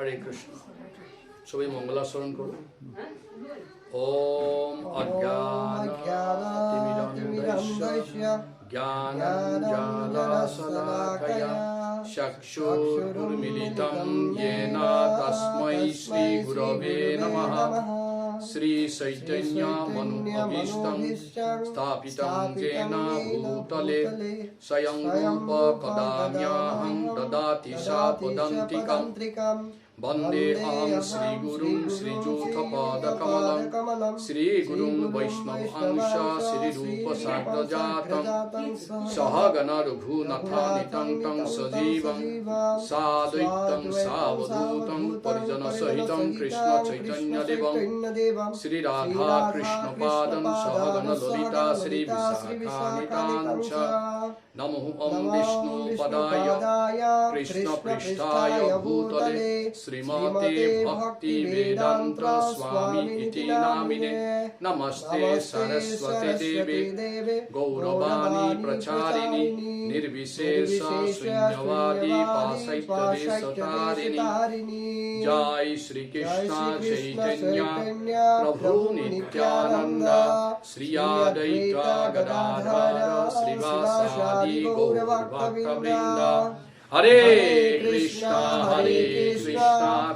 হরে কৃষ্ণ। সবাই মঙ্গলাচরণ করুন। ওম অজ্ঞানাতিমিরান্ধস্য জ্ঞানাঞ্জনশলাকয়া চক্ষুর্মিলিতং येन তস্मै শ্রীগুরবে নমঃ। শ্রীচৈতন্যমনুভীষ্টং স্থাপিतं येन ভূতলে স্বয়ং রূপः কদাম্যহং দদাতি সাপদান্তিকम्। वन्देऽहं श्रीगुरुं श्रीजूथपादकमलं श्रीगुरुं वैष्णवांश श्रीरूपसाग्रजातं सहगण रघुनाथान्वितं तं सजीवं साद्वैतं सावधूतं परिजनसहितं कृष्णचैतन्यदेवं श्रीराधाकृष्णपादं सहगण ललिता श्रीविशाखान्वितांश्च। नमो ॐ विष्णुपदाय कृष्णपृष्ठाय भूतले श्रीमते भक्ति वेदांत स्वामी इति नामिने। नमस्ते सरस्वती देवे गौरवाणी प्रचारिणी निर्विशेष शून्यवादी पाशैक्यदेशतारिणी। जय श्री कृष्ण चैतन्य प्रभु नित्यानंद श्री अद्वैत गदाधर श्रीवासादि गौरभक्तवृंद। हरे कृष्णा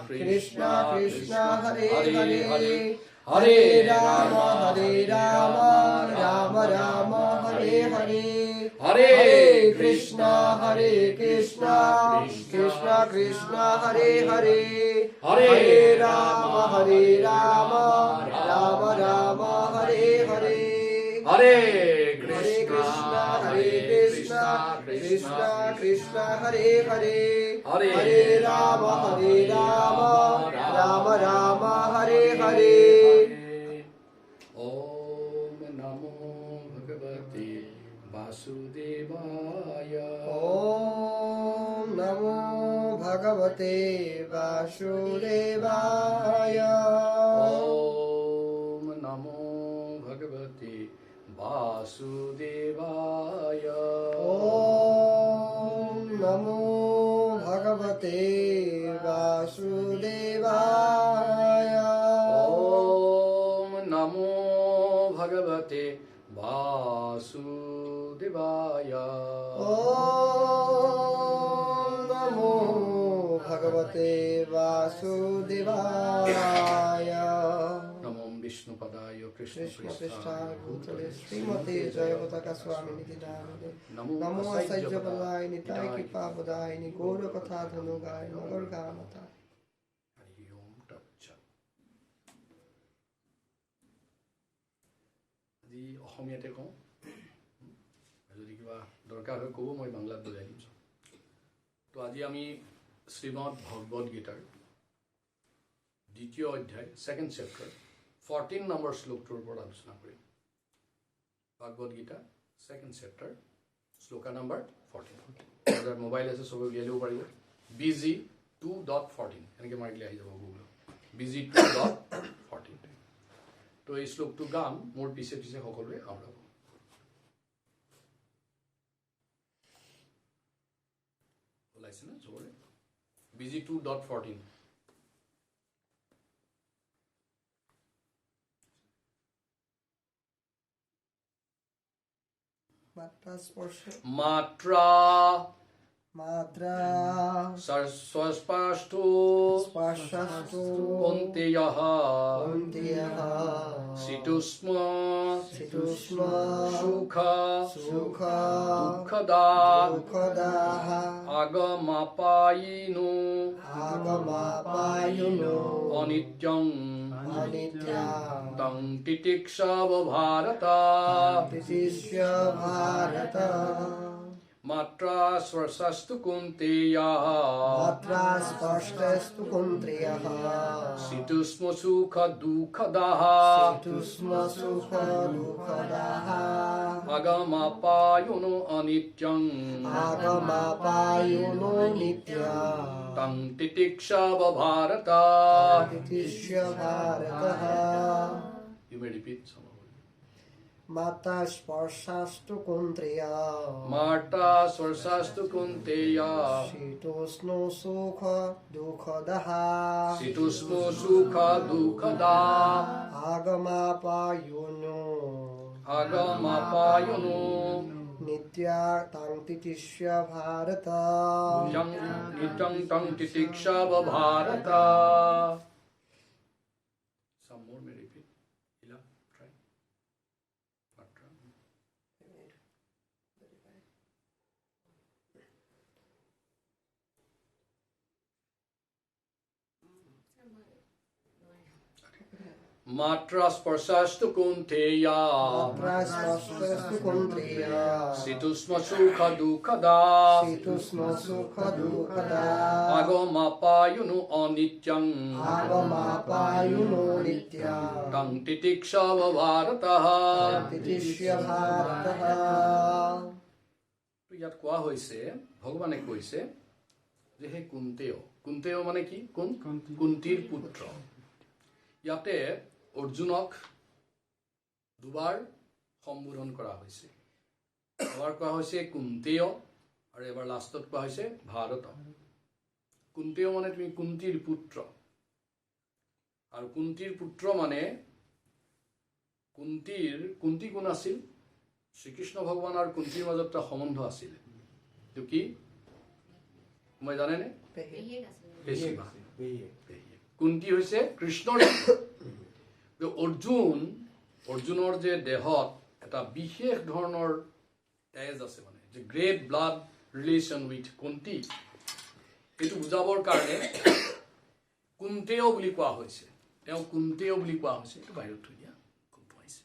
कृष्णा कृष्णा हरे हरे हरे राम राम राम हरे हरे। हरे कृष्णा कृष्णा कृष्णा हरे हरे हरे राम राम राम हरे हरे। हरे कृष्णा कृष्णा कृष्णा हरे हरे हरे राम राम राम हरे हरे। ओम नमो भगवते वासुदेवाय। ओम नमो भगवते वासुदेवाय। ओम नमो भगवते वासुदेवाय। ओम नमो भगवते वासुदेवाय। ओम नमो भगवते वासुदेवाय। ओम नमो भगवते वासुदेवाय। नमो विष्णुपदाय कृष्णपृष्ठाय भूतले श्रीमते जयवतका स्वामिनिति नामिने। नमो असह्यबलाय निताय कृपावदायिनि गौरकथा धनुगाय नगर गामता। हरि ओम तत्सत्। আজি অসমীয়াতে কওঁ, যদি কিবা দৰকাৰ হয় ক'ব, মই বাংলাত বুজাই দিম। তো আজি আমি শ্ৰীমদ ভগৱদ গীতাৰ দ্বিতীয় অধ্যায় সেকেন্ড চেপ্টাৰ 14 নম্বৰ শ্লোকটোৰ ওপৰত আলোচনা কৰিম। ভগৱদ গীতা সেকেন্ড চেপ্টাৰ শ্লোকা নম্বৰ 14। যাৰ মোবাইল আছে সবে উলিয়াই ল'ব পাৰিব। BG2.14 এনেকৈ মাৰিলে আহি যাব গুগলত, BG2.14। তো এই শ্লোকটো গাম, মোৰ পিছে পিছে সকলোৱে আওৰাব। ওলাইছে না চবৰে? BG2.14। मात्रा सर्वस्पष्टो कुन्तेयः शीतुष्म सुख दुःखदा आगमापायिनो अनित्यं तं तितिक्षव भारत। मात्रा स्पर्शस्तु कुन्तेयः शीतुष्म सुख दुःखदाः आगमापायुनो अनित्यं तं तितिक्षव Bharat. You may repeat some of it. माता स्पर्शास्तु कुन्त्रिया माता स्पर्शास्तु कुन्तेया शीतोष्णो सुख दुःखदः शीतुष्मो सुख दुःखदा आगमापायुनो आगमापायुनो नित्या तां तितिष्य भारत नित्यं तं तितिक्षव Bharat. Some more may repeat. Ila, try. Patra. Matra sparsastu kunteya मात्रा स्पर्शस्तु कुन्त्रिया Situsma sukha dukkada शीतोष्ण सुख दुःखदा Agomapayunu anityam आगमापायुनो नित्या Tang titikshava bharataha. तितिष्य भारतः তো ইয়াত কোৱা হৈছে ভগৱানে কৈছে যে হে কুন্তেয় মানে কি কুন্তিৰ পুত্ৰ ইয়াতে অৰ্জুনক দুবাৰ সম্বোধন কৰা হৈছে এবাৰ কোৱা হৈছে কুন্তেয় আৰু এবাৰ লাষ্টত কোৱা হৈছে ভাৰত কুন্তেয় মানে তুমি কুন্তিৰ পুত্ৰ আৰু কুন্তিৰ পুত্ৰ মানে কুন্তি কোন আছিল শ্ৰীকৃষ্ণ ভগৱান আৰু কুন্তিৰ মাজত এটা সম্বন্ধ আছিল তো কি মই জানেনে পেশীমা কুন্তি হৈছে কৃষ্ণৰ অৰ্জুনৰ যে দেহত এটা বিশেষ ধৰণৰ তেজ আছে মানে যে great blood relation with Kunti এইটো বুজাবৰ কাৰণে কুন্তেয় বুলি কোৱা হৈছে তেওঁ কুন্তেয় বুলি কোৱা হৈছে এইটো বাহিৰত থৈ দিয়া কোনটো আহিছে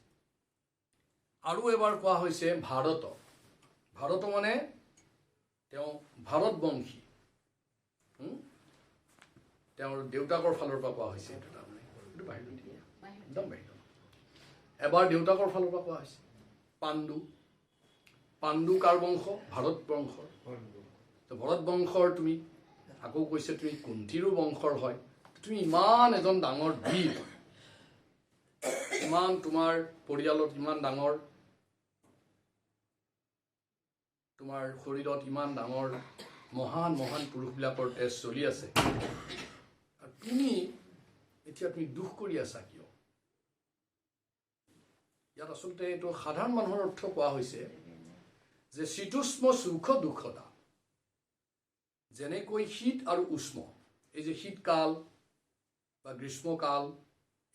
আৰু এবাৰ কোৱা হৈছে ভাৰত মানে তেওঁ ভাৰতবংশী তেওঁৰ দেউতাকৰ ফালৰ পৰা কোৱা হৈছে এইটো তাৰমানে এইটো বাহিৰত দিয়া একদম বাহিৰত এবাৰ দেউতাকৰ ফালৰ পৰা কোৱা হৈছে পাণ্ডু কাৰ বংশ ভাৰত বংশৰ ভৰত বংশৰ তুমি আকৌ কৈছে তুমি কুন্তিৰো বংশৰ হয় তুমি ইমান এজন ডাঙৰ বীৰ ইমান তোমাৰ পৰিয়ালত ইমান ডাঙৰ তোমাৰ শৰীৰত ইমান ডাঙৰ মহান পুৰুষবিলাকৰ তেজ চলি আছে আৰু তুমি দুখ কৰি আছা কিয় ইয়াত আচলতে এইটো সাধাৰণ মানুহৰ অৰ্থ কোৱা হৈছে যে শীতোষ্ম সুখ দুখদা যেনেকৈ শীত আৰু উষ্ম এই যে শীতকাল বা গ্ৰীষ্মকাল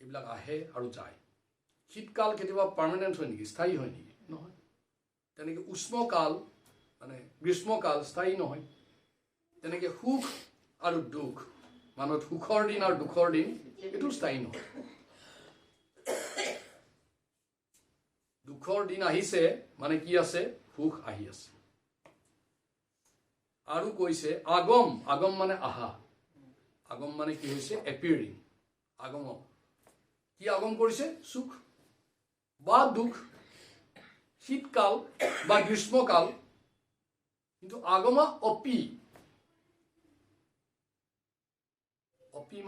এইবিলাক আহে আৰু যায় শীতকাল কেতিয়াবা পাৰ্মানেণ্ট হয় নেকি স্থায়ী হয় নেকি নহয় তেনেকৈ উষ্মকাল মানে গ্ৰীষ্মকাল স্থায়ী নহয় তেনেকৈ সুখ আৰু দুখ মানুহত সুখৰ দিন আৰু দুখৰ দিন এইটো স্থায়ী নহয় দুখৰ দিন আহিছে মানে কি আছে সুখ আহি আছে আৰু কৈছে আগম মানে আহা আগম মানে কি হৈছে এপিয়াৰিং আগম কি আগম কৰিছে সুখ বা দুখ শীতকাল বা গ্ৰীষ্মকাল কিন্তু আগমা অপি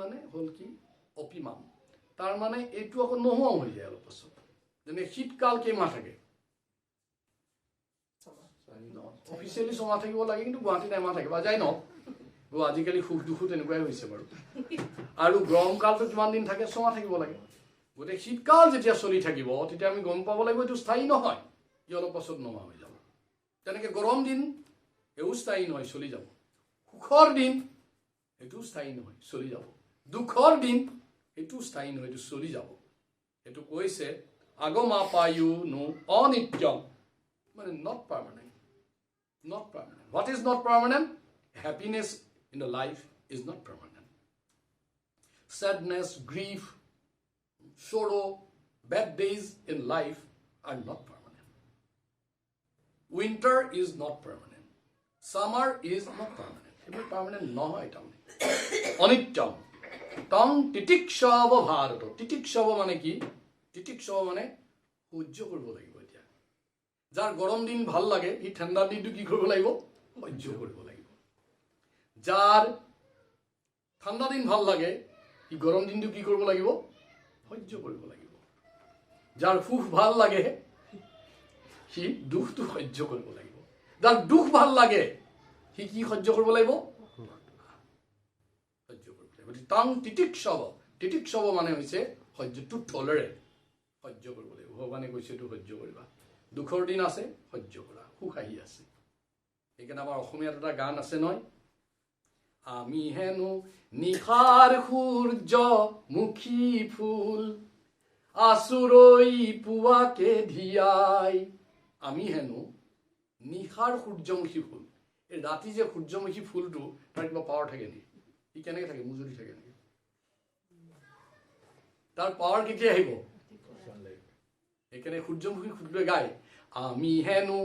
মানে হল কি অপিমান তাৰ মানে এইটো আকৌ নোহোৱা হৈ যায় অলপ পাছত যেনে শীতকাল কেইমাহ থাকে অফিচিয়েলি 6 মাহ থাকিব লাগে কিন্তু গুৱাহাটীত এমাহ থাকে বা যাই ন আজিকালি সুখ দুখো তেনেকুৱাই হৈছে বাৰু আৰু গৰম কালটো কিমান দিন থাকে 6 মাহ থাকিব লাগে গতিকে শীতকাল যেতিয়া চলি থাকিব তেতিয়া আমি গম পাব লাগিব এইটো স্থায়ী নহয় ই অলপ পাছত নোহোৱা হৈ যাব তেনেকৈ গৰম দিন এও স্থায়ী নহয় চলি যাব সুখৰ দিন এইটো স্থায়ী নহয় চলি যাব দুখৰ দিন এইটো স্থায়ী নহয় এইটো চলি যাব এইটো কৈছে আগমাপায়ু নো অনিত্যম মানে not permanent what is not permanent happiness in the life is not permanent sadness grief sorrow bad days in life are not permanent winter is not permanent summer is not permanent it is permanent নহয় তাৰমানে অনিত্যম তং তিতিক্ষৱ ভাৰত তিতিক্ষৱ মানে কি তিতিক্ষৱ মানে সহ্য কৰিব লাগিব এতিয়া যাৰ গৰম দিন ভাল লাগে ই ঠাণ্ডা দিনটো কি কৰিব লাগিব সহ্য কৰিব লাগিব যাৰ ঠাণ্ডা দিন ভাল লাগে ই গৰম দিনটো কি কৰিব লাগিব সহ্য কৰিব লাগিব যাৰ সুখ ভাল লাগে ই সি দুখটো সহ্য কৰিব লাগিব যাৰ দুখ ভাল লাগে সি কি সহ্য কৰিব লাগিব সহ্য কৰিব লাগিব তাং তিতিক্ষৱ মানে হৈছে সহ্য টু টলাৰেট সহ্য কৰিব লাগিব ভগৱানে কৈছে এইটো সহ্য কৰিবা দুখৰ দিন আছে সহ্য কৰা সুখ আহি আছে সেইকাৰণে আমাৰ অসমীয়াত এটা গান আছে নহয় আমি হেনো নিশাৰ সূৰ্যমুখী ফুল আছুৰৈ পুৱাকে ধিয়াই আমি হেনো নিশাৰ সূৰ্যমুখী ফুল এই ৰাতি যে সূৰ্যমুখী ফুলটো তাৰ কিবা পাৱাৰ থাকে নেকি সি কেনেকৈ থাকে মুজুৰি থাকে নেকি তাৰ পাৱাৰ কেতিয়া আহিব সেইকাৰণে সূৰ্যমুখী ফুলটোৱে গায় আমি হেনো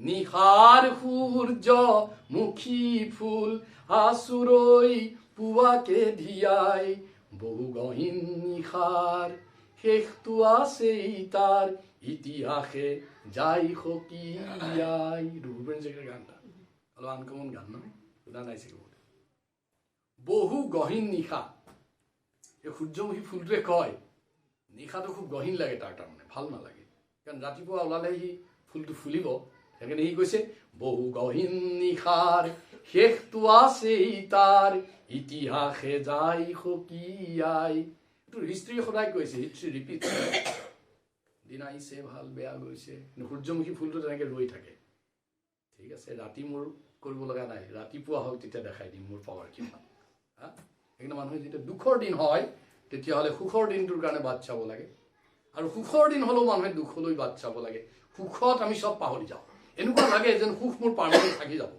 নিশাৰ সূৰ্যমুখী ফুল আছুৰৈ পুৱাকে ধিয়াই বহু গহীন নিশাৰ শেষটো আছেই তাৰ ইতিহাসে যাই সকিয়াই ৰঘুবীৰ জেগাৰ গানটা অলপ আনকমন গান নহয় শুনা নাই চাগে বহু গহীন নিশা এই সূৰ্যমুখী ফুলটোৱে কয় নিশাটো খুব গহীন লাগে তাৰমানে ভাল নালাগে কাৰণ ৰাতিপুৱা ওলালে সি ফুলটো ফুলিব সেইকাৰণে সি কৈছে বহু গহীন নিশাৰ শেষটো আছেই তাৰ ইতিহাসে যাই সকিয়াই এইটো হিষ্ট্ৰী সদায় কৈছে হিষ্ট্ৰী ৰিপিট দিন আহিছে ভাল বেয়া গৈছে কিন্তু সূৰ্যমুখী ফুলটো তেনেকৈ ৰৈ থাকে ঠিক আছে ৰাতি মোৰ কৰিব লগা নাই ৰাতিপুৱা হওক তেতিয়া দেখাই দিম মোৰ পাৱাৰ কিমান হা সেইকাৰণে মানুহে যেতিয়া দুখৰ দিন হয় তেতিয়াহ'লে সুখৰ দিনটোৰ কাৰণে বাট চাব লাগে আৰু সুখৰ দিন হ'লেও মানুহে দুখলৈ বাট চাব লাগে সুখত আমি চব পাহৰি যাওঁ এনেকুৱা লাগে যেন সুখ মোৰ পাৰ্মানেণ্ট থাকি যাব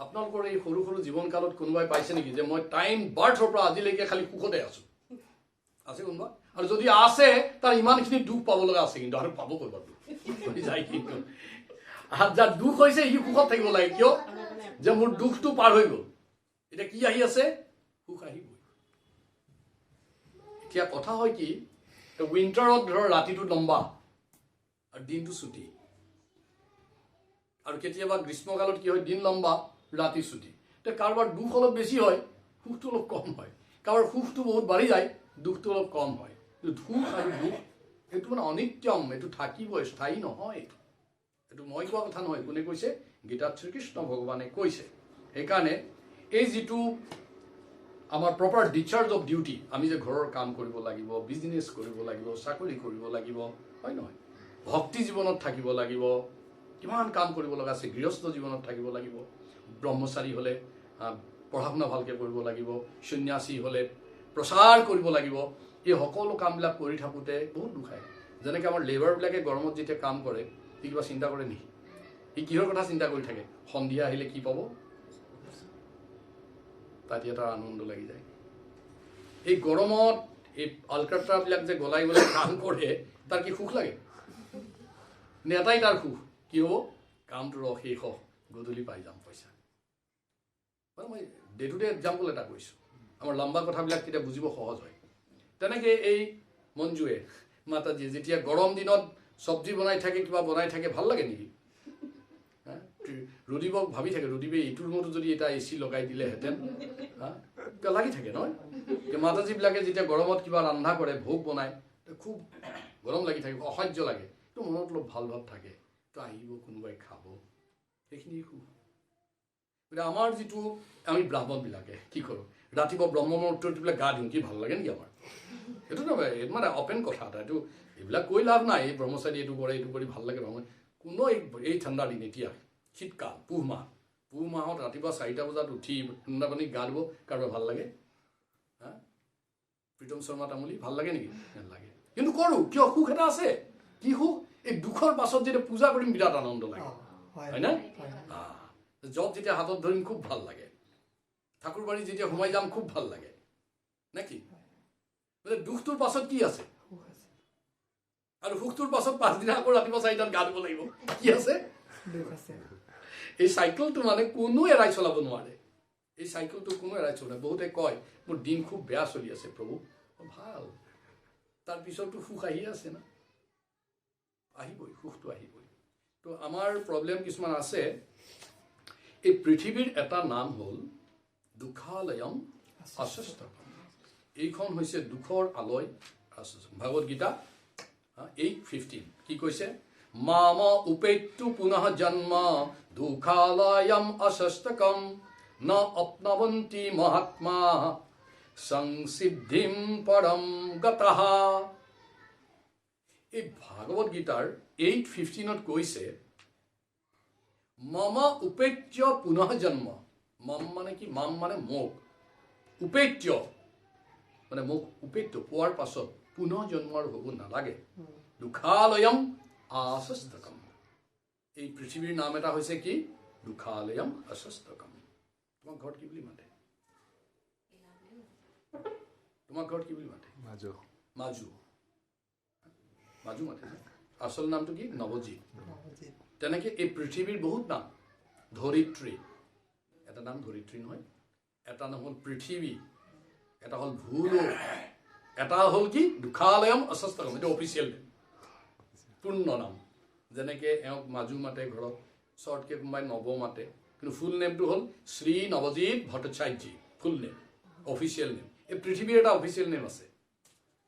আপোনালোকৰ এই সৰু সৰু জীৱনকালত কোনোবাই পাইছে নেকি যে মই টাইম বাৰ্থৰ পৰা আজিলৈকে খালি সুখতে আছো আছে কোনোবা আৰু যদি আছে তাৰ ইমানখিনি দুখ পাব লগা আছে কিন্তু আৰু পাব ক'ৰবাত যায় কিন্তু আৰু যাৰ দুখ হৈছে সি সুখত থাকিব লাগে কিয় যে মোৰ দুখটো পাৰ হৈ গ'ল এতিয়া কি আহি আছে সুখ আহিব এতিয়া কথা হয় কি উইণ্টাৰত ধৰ ৰাতিটো লম্বা আৰু দিনটো ছুটি আৰু কেতিয়াবা গ্ৰীষ্মকালত কি হয় দিন লম্বা ৰাতি ছুটি এতিয়া কাৰোবাৰ দুখ অলপ বেছি হয় সুখটো অলপ কম হয় কাৰোবাৰ সুখটো বহুত বাঢ়ি যায় দুখটো অলপ কম হয় সুখ আৰু দুখ এইটো মানে অনিত্যম এইটো থাকিবই স্থায়ী নহয় এইটো মই কোৱা কথা নহয় কোনে কৈছে গীতাত শ্ৰীকৃষ্ণ ভগৱানে কৈছে সেইকাৰণে এই যিটো আমাৰ প্ৰপাৰ ডিচাৰ্জ অফ ডিউটি আমি যে ঘৰৰ কাম কৰিব লাগিব বিজনেছ কৰিব লাগিব চাকৰি কৰিব লাগিব হয় নহয় ভক্তি জীৱনত থাকিব লাগিব কিমান কাম কৰিব লগা আছে গৃহস্থ জীৱনত থাকিব লাগিব ব্ৰহ্মচাৰী হ'লে পঢ়া শুনা ভালকৈ কৰিব লাগিব সন্ন্যাসী হ'লে প্ৰচাৰ কৰিব লাগিব এই সকলো কামবিলাক কৰি থাকোঁতে বহুত দুখ আহে যেনেকৈ আমাৰ লেবাৰবিলাকে গৰমত যেতিয়া কাম কৰে সি কিবা চিন্তা কৰে নেকি সি কিহৰ কথা চিন্তা কৰি থাকে সন্ধিয়া আহিলে কি পাব তাত এটা আনন্দ লাগি যায় এই গৰমত এই আলকাট্ৰাবিলাক যে গলাই গলাই কাম কৰে তাৰ কি সুখ লাগে নেতাই তাৰ সুখ কি হ'ব কামটো শেষ হওক গধূলি পাই যাম পইচা মই ডে টু ডে এক্সাম্পল এটা কৈছোঁ আমাৰ লম্বা কথাবিলাক তেতিয়া বুজিব সহজ হয় তেনেকৈ এই মঞ্জুৱে মাতাজীয়ে যেতিয়া গৰম দিনত চব্জি বনাই থাকে কিবা বনাই থাকে ভাল লাগে নেকি ৰুদীবক ভাবি থাকে ৰুদীবে এইটো ৰুমতো যদি এটা এ চি লগাই দিলেহেঁতেন লাগি থাকে নহয় মাতাজীবিলাকে যেতিয়া গৰমত কিবা ৰন্ধা কৰে ভোগ বনায় খুব গৰম লাগি থাকে অসহ্য লাগে তো মনত অলপ ভাল ভাৱ থাকে তো আহিব কোনোবাই খাব সেইখিনি সুখ গতিকে আমাৰ যিটো আমি ব্ৰাহ্মণবিলাকে কি কৰোঁ ৰাতিপুৱা ব্ৰহ্ম মুহূৰ্তত বিলাক গা দিওঁ কি ভাল লাগে নেকি আমাৰ এইটো নহয় এইটো মানে অপেন কথা এটা এইটো এইবিলাক কৈ লাভ নাই এই ব্ৰহ্মচাৰী এইটো কৰে এইটো কৰি ভাল লাগে ব্ৰহ্ম কোনো এই ঠাণ্ডা দিন এতিয়া শীতকাল পুহ মাহত ৰাতিপুৱা 4টা বজাত উঠি ঠাণ্ডা পানীত গা দিব কাৰোবাৰ ভাল লাগে হা প্ৰীতম শৰ্মা তামুলী ভাল লাগে নেকি নালাগে কিন্তু কৰোঁ কিয় সুখ এটা আছে কি সুখ এই দুখৰ পাছত যেতিয়া পূজা কৰিম বিৰাট আনন্দ লাগে হয় না জব যেতিয়া হাতত ধৰিম খুব ভাল লাগে ঠাকুৰবাৰী যেতিয়া সোমাই যাম খুব ভাল লাগে নে কি দুখটোৰ পাছত কি আছে আৰু সুখটোৰ পাছত 5 দিন আকৌ ৰাতিপুৱা 4টাত গা দিব লাগিব কি আছে এই চাইকেলটো মানে কোনো এৰাই চলাব নোৱাৰে এই চাইকেলটো কোনো এৰাই চলায় বহুতে কয় মোৰ দিন খুব বেয়া চলি আছে প্ৰভু ভাল তাৰপিছতো সুখ আহি আছে না আহিবই সুখটো আহিবই তো আমাৰ প্ৰব্লেম কিছুমান আছে এই পৃথিৱীৰ এটা নাম হ'ল দুখালয়ম আশ্বস্তম এইখন হৈছে দুখৰ আলয় ভাগৱত গীতা 8:15 কি কৈছে মাম উপেত্তু পুনঃ জন্ম দুঃখালয়ম অশস্তকম ন অপ্নবন্তি মহাত্মা সংসিদ্ধিম পরম গতঃ এই ভাগৱত গীতাৰ 8:15 কৈছে মম উপেত্য পুনঃ জন্ম মম মানে কি মাম মানে মোক উপেত্য মানে মোক উপেত্য পোৱাৰ পাছত পুনঃ জন্মৰ হ'ব নালাগে দুঃখালয়ম আশস্তকম এই পৃথিৱীৰ নাম এটা হৈছে কি দুঃখালয়ম আশস্তকম তোমাৰ ঘৰত কি বুলি মাতে তোমাৰ ঘৰত কি বুলি মাতে মাজু মাজু মাজু মাতে আসল নামটো কি নৱজিৎ তেনেকে এই পৃথিৱীৰ বহুত নাম ধৰিত্ৰী এটা নাম ধৰিত্ৰী নহয় এটা নাম হ'ল পৃথিৱী এটা হ'ল ভূলোক এটা হ'ল কি দুঃখালয়ম অশস্তকম এটা অফিচিয়েল নেম পূৰ্ণ নাম যেনেকৈ এওঁক মাজু মাতে ঘৰত শ্বৰ্টকৈ কোনোবাই নৱ মাতে কিন্তু ফুল নেমটো হ'ল Shri Nabajit Bhattacharya full name official name এই পৃথিৱীৰ এটা অফিচিয়েল নেম আছে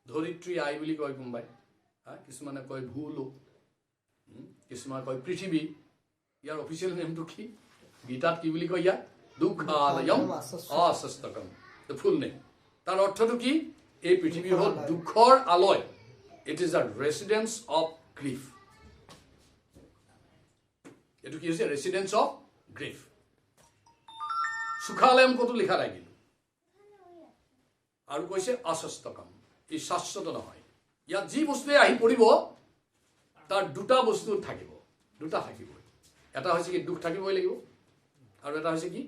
ধৰিত্ৰী আই বুলি কয় কোনোবাই কিছুমানে কয় ভূলোক কিছুমানে কয় পৃথিৱী ইয়াৰ অফিচিয়েল নেমটো কি গীতাত কি বুলি কয় ইয়াক দুঃখালয়ম অশস্তকম ফুল নেম তাৰ অৰ্থটো কি এই পৃথিৱী হ'ল দুখৰ আলয় it is a residence of grief এইটো কি হৈছে ৰেচিডেন্স অফ গ্ৰিফ সুখালয়ম কতো লিখা থাকিল আৰু কৈছে অশস্তকম ই শাশ্বত নহয় ইয়াত যি বস্তুৱে আহি পৰিব তাৰ দুটা বস্তু থাকিব দুটা থাকিব এটা হৈছে কি দুখ থাকিবই লাগিব আৰু এটা হৈছে কি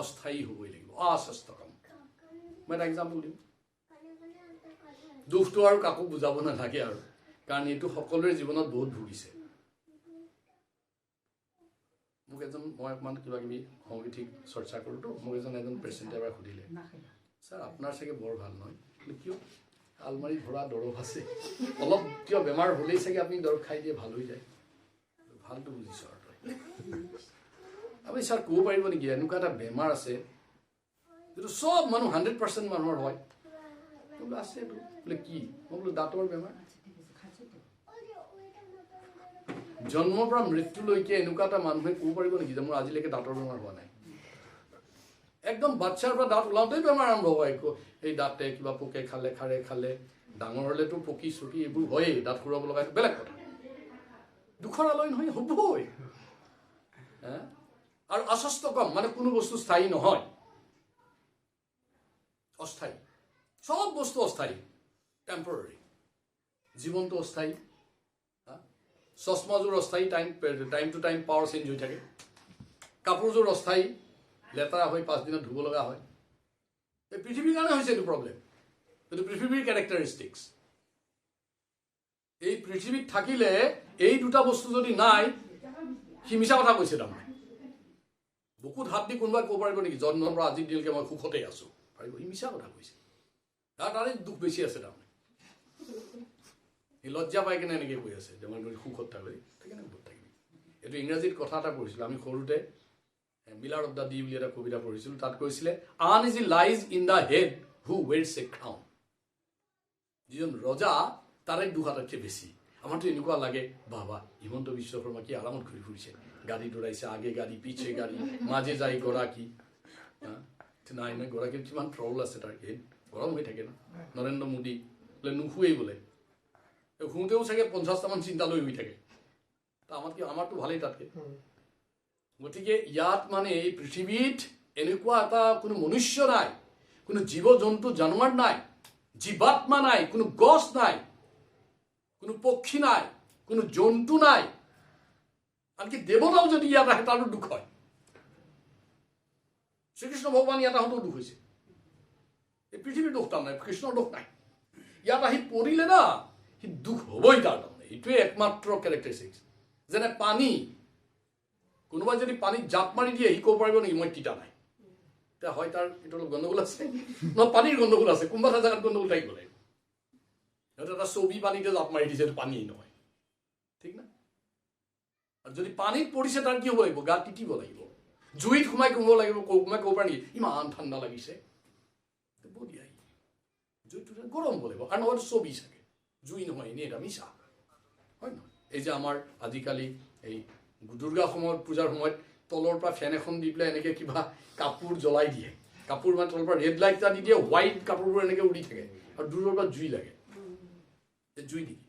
অস্থায়ী হ'বই লাগিব অশস্তকম মই এটা এক্সাম্পল দিম দুখটো আৰু কাকো বুজাব নালাগে আৰু কাৰণ এইটো সকলোৰে জীৱনত বহুত ভুগিছে মোক এজন মই অকণমান কিবা কিবি সংগীতিক চৰ্চা কৰোঁতো মোক এজন পেচেণ্টে এবাৰ সুধিলে ছাৰ আপোনাৰ চাগে বৰ ভাল নহয় কিয় আলমাৰীত ভৰা দৰৱ আছে অলপ কিয় বেমাৰ হ'লেই চাগে আপুনি দৰৱ খাই দিয়ে ভাল হৈ যায় ভালটো বুজিছোঁ আৰু তই আপুনি ছাৰ ক'ব পাৰিব নেকি এনেকুৱা এটা বেমাৰ আছে যিটো চব মানুহ 100% মানুহৰ হয় বোলো আছে বোলে কি মই বোলো দাঁতৰ বেমাৰ জন্মৰ পৰা মৃত্যুলৈকে এনেকুৱা এটা মানুহে ক'ব পাৰিব নেকি যে মোৰ আজিলৈকে দাঁতৰ বেমাৰ হোৱা নাই একদম বাচ্চাৰ পৰা দাঁত ওলাওঁতেই বেমাৰ আৰম্ভ হয় এই দাঁতে কিবা পোকে খালে খাৰে খালে ডাঙৰ হ'লেতো পকি চকি এইবোৰ হয়েই দাঁত খুৰাব লগা বেলেগ কথা দুখৰ আলয় নহয় হ'বই আৰু অশস্তকম মানে কোনো বস্তু স্থায়ী নহয় অস্থায়ী সব বস্তু অস্থায়ী টেম্পৰাৰী জীৱনটো অস্থায়ী চশমাযোৰ অস্থায়ী time to time power change হৈ থাকে কাপোৰযোৰ অস্থায়ী লেতেৰা হৈ 5 দিনত ধুব লগা হয় এই পৃথিৱীৰ কাৰণে হৈছে এইটো প্ৰব্লেম এইটো পৃথিৱীৰ কেৰেক্টাৰিষ্টিক্স এই পৃথিৱীত থাকিলে এই দুটা বস্তু যদি নাই সি মিছা কথা কৈছে তাৰমানে বুকুত হাত দি কোনোবাই ক'ব পাৰিব নেকি জন্মৰ পৰা আজিৰ দিনলৈকে মই সুখতেই আছোঁ পাৰিব সি মিছা কথা কৈছে তাৰে দুখ বেছি আছে তাৰমানে সি লজ্জা পাই কিনে এনেকৈ কৈ আছে যে মই সুখত থাকি কেনে সুখত থাকিবি এইটো ইংৰাজীত কথা এটা পঢ়িছিলোঁ আমি সৰুতে মিলাৰ অফ দ্য ডি বুলি এটা কবিতা পঢ়িছিলোঁ তাত কৈছিলে uneasy lies in the head who wears a crown যিজন ৰজা তাৰে দুখ আটাইতকৈ বেছি আমাৰতো এনেকুৱা লাগে বাবা হিমন্ত বিশ্ব শৰ্মা কি আৰামত ঘূৰি ফুৰিছে গাড়ী দৌৰাইছে আগে গাড়ী পিছে গাড়ী মাজে যায় গৰাকী নাই নাই গৰাকীৰ কিমান ট্ৰল আছে তাৰ হেড গৰম হৈ থাকে ন নৰেন্দ্ৰ মোদী বোলে নুশুৱেই বোলে শুওঁতেও চাগে 50টামান চিন্তা লৈ হৈ থাকে আমাৰতো ভালেই তাতকৈ গতিকে ইয়াত মানে এই পৃথিৱীত এনেকুৱা এটা কোনো মনুষ্য নাই কোনো জীৱ জন্তু জানোৱাৰ নাই জীৱাত্মা নাই কোনো গছ নাই কোনো পক্ষী নাই কোনো জন্তু নাই আনকি দেৱতাও যদি ইয়াত আহে তাৰো দুখ হয় শ্ৰীকৃষ্ণ ভগৱান ইয়াত আহোঁতেও দুখ হৈছে এই পৃথিৱীৰ দুখ তাৰমানে কৃষ্ণৰ দুখ নাই ইয়াত আহি পৰিলে না সি দুখ হ'বই তাৰ তাৰমানে এইটোৱে একমাত্ৰ কেৰেক্টাৰিষ্টিক্স যেনে পানী কোনোবাই যদি পানীত জাপ মাৰি দিয়ে সি ক'ব পাৰিব নেকি মই তিতা নাই এতিয়া হয় তাৰ এইটো অলপ গণ্ডগোল আছে নহয় পানীৰ গণ্ডগোল আছে কোনোবা এটা জেগাত গণ্ডগোল থাকিব লাগিব সিহঁতে এটা ছবি পানীতে জাপ মাৰি দিছে এইটো পানী নহয় ঠিক না আৰু যদি পানীত পৰিছে তাৰ কি হ'ব লাগিব গা তিতিব লাগিব জুইত সোমাই ক'ব লাগিব সোমাই ক'ব পাৰে নেকি ইমান ঠাণ্ডা লাগিছে বঢ়িয়াই জুইটো গৰম হ'ব লাগিব আৰু নহ'লে ছবি চাগে জুই নহয় এনেই এটা মিছা হয় নহয় এই যে আমাৰ আজিকালি এই দুৰ্গা সময়ত পূজাৰ সময়ত তলৰ পৰা ফেন এখন দি পেলাই এনেকৈ কিবা কাপোৰ জ্বলাই দিয়ে কাপোৰ মানে তলৰ পৰা ৰেড লাইট এটা দি দিয়ে হোৱাইট কাপোৰবোৰ এনেকৈ উৰি থাকে আৰু দূৰৰ পৰা জুই লাগে জুই নেকি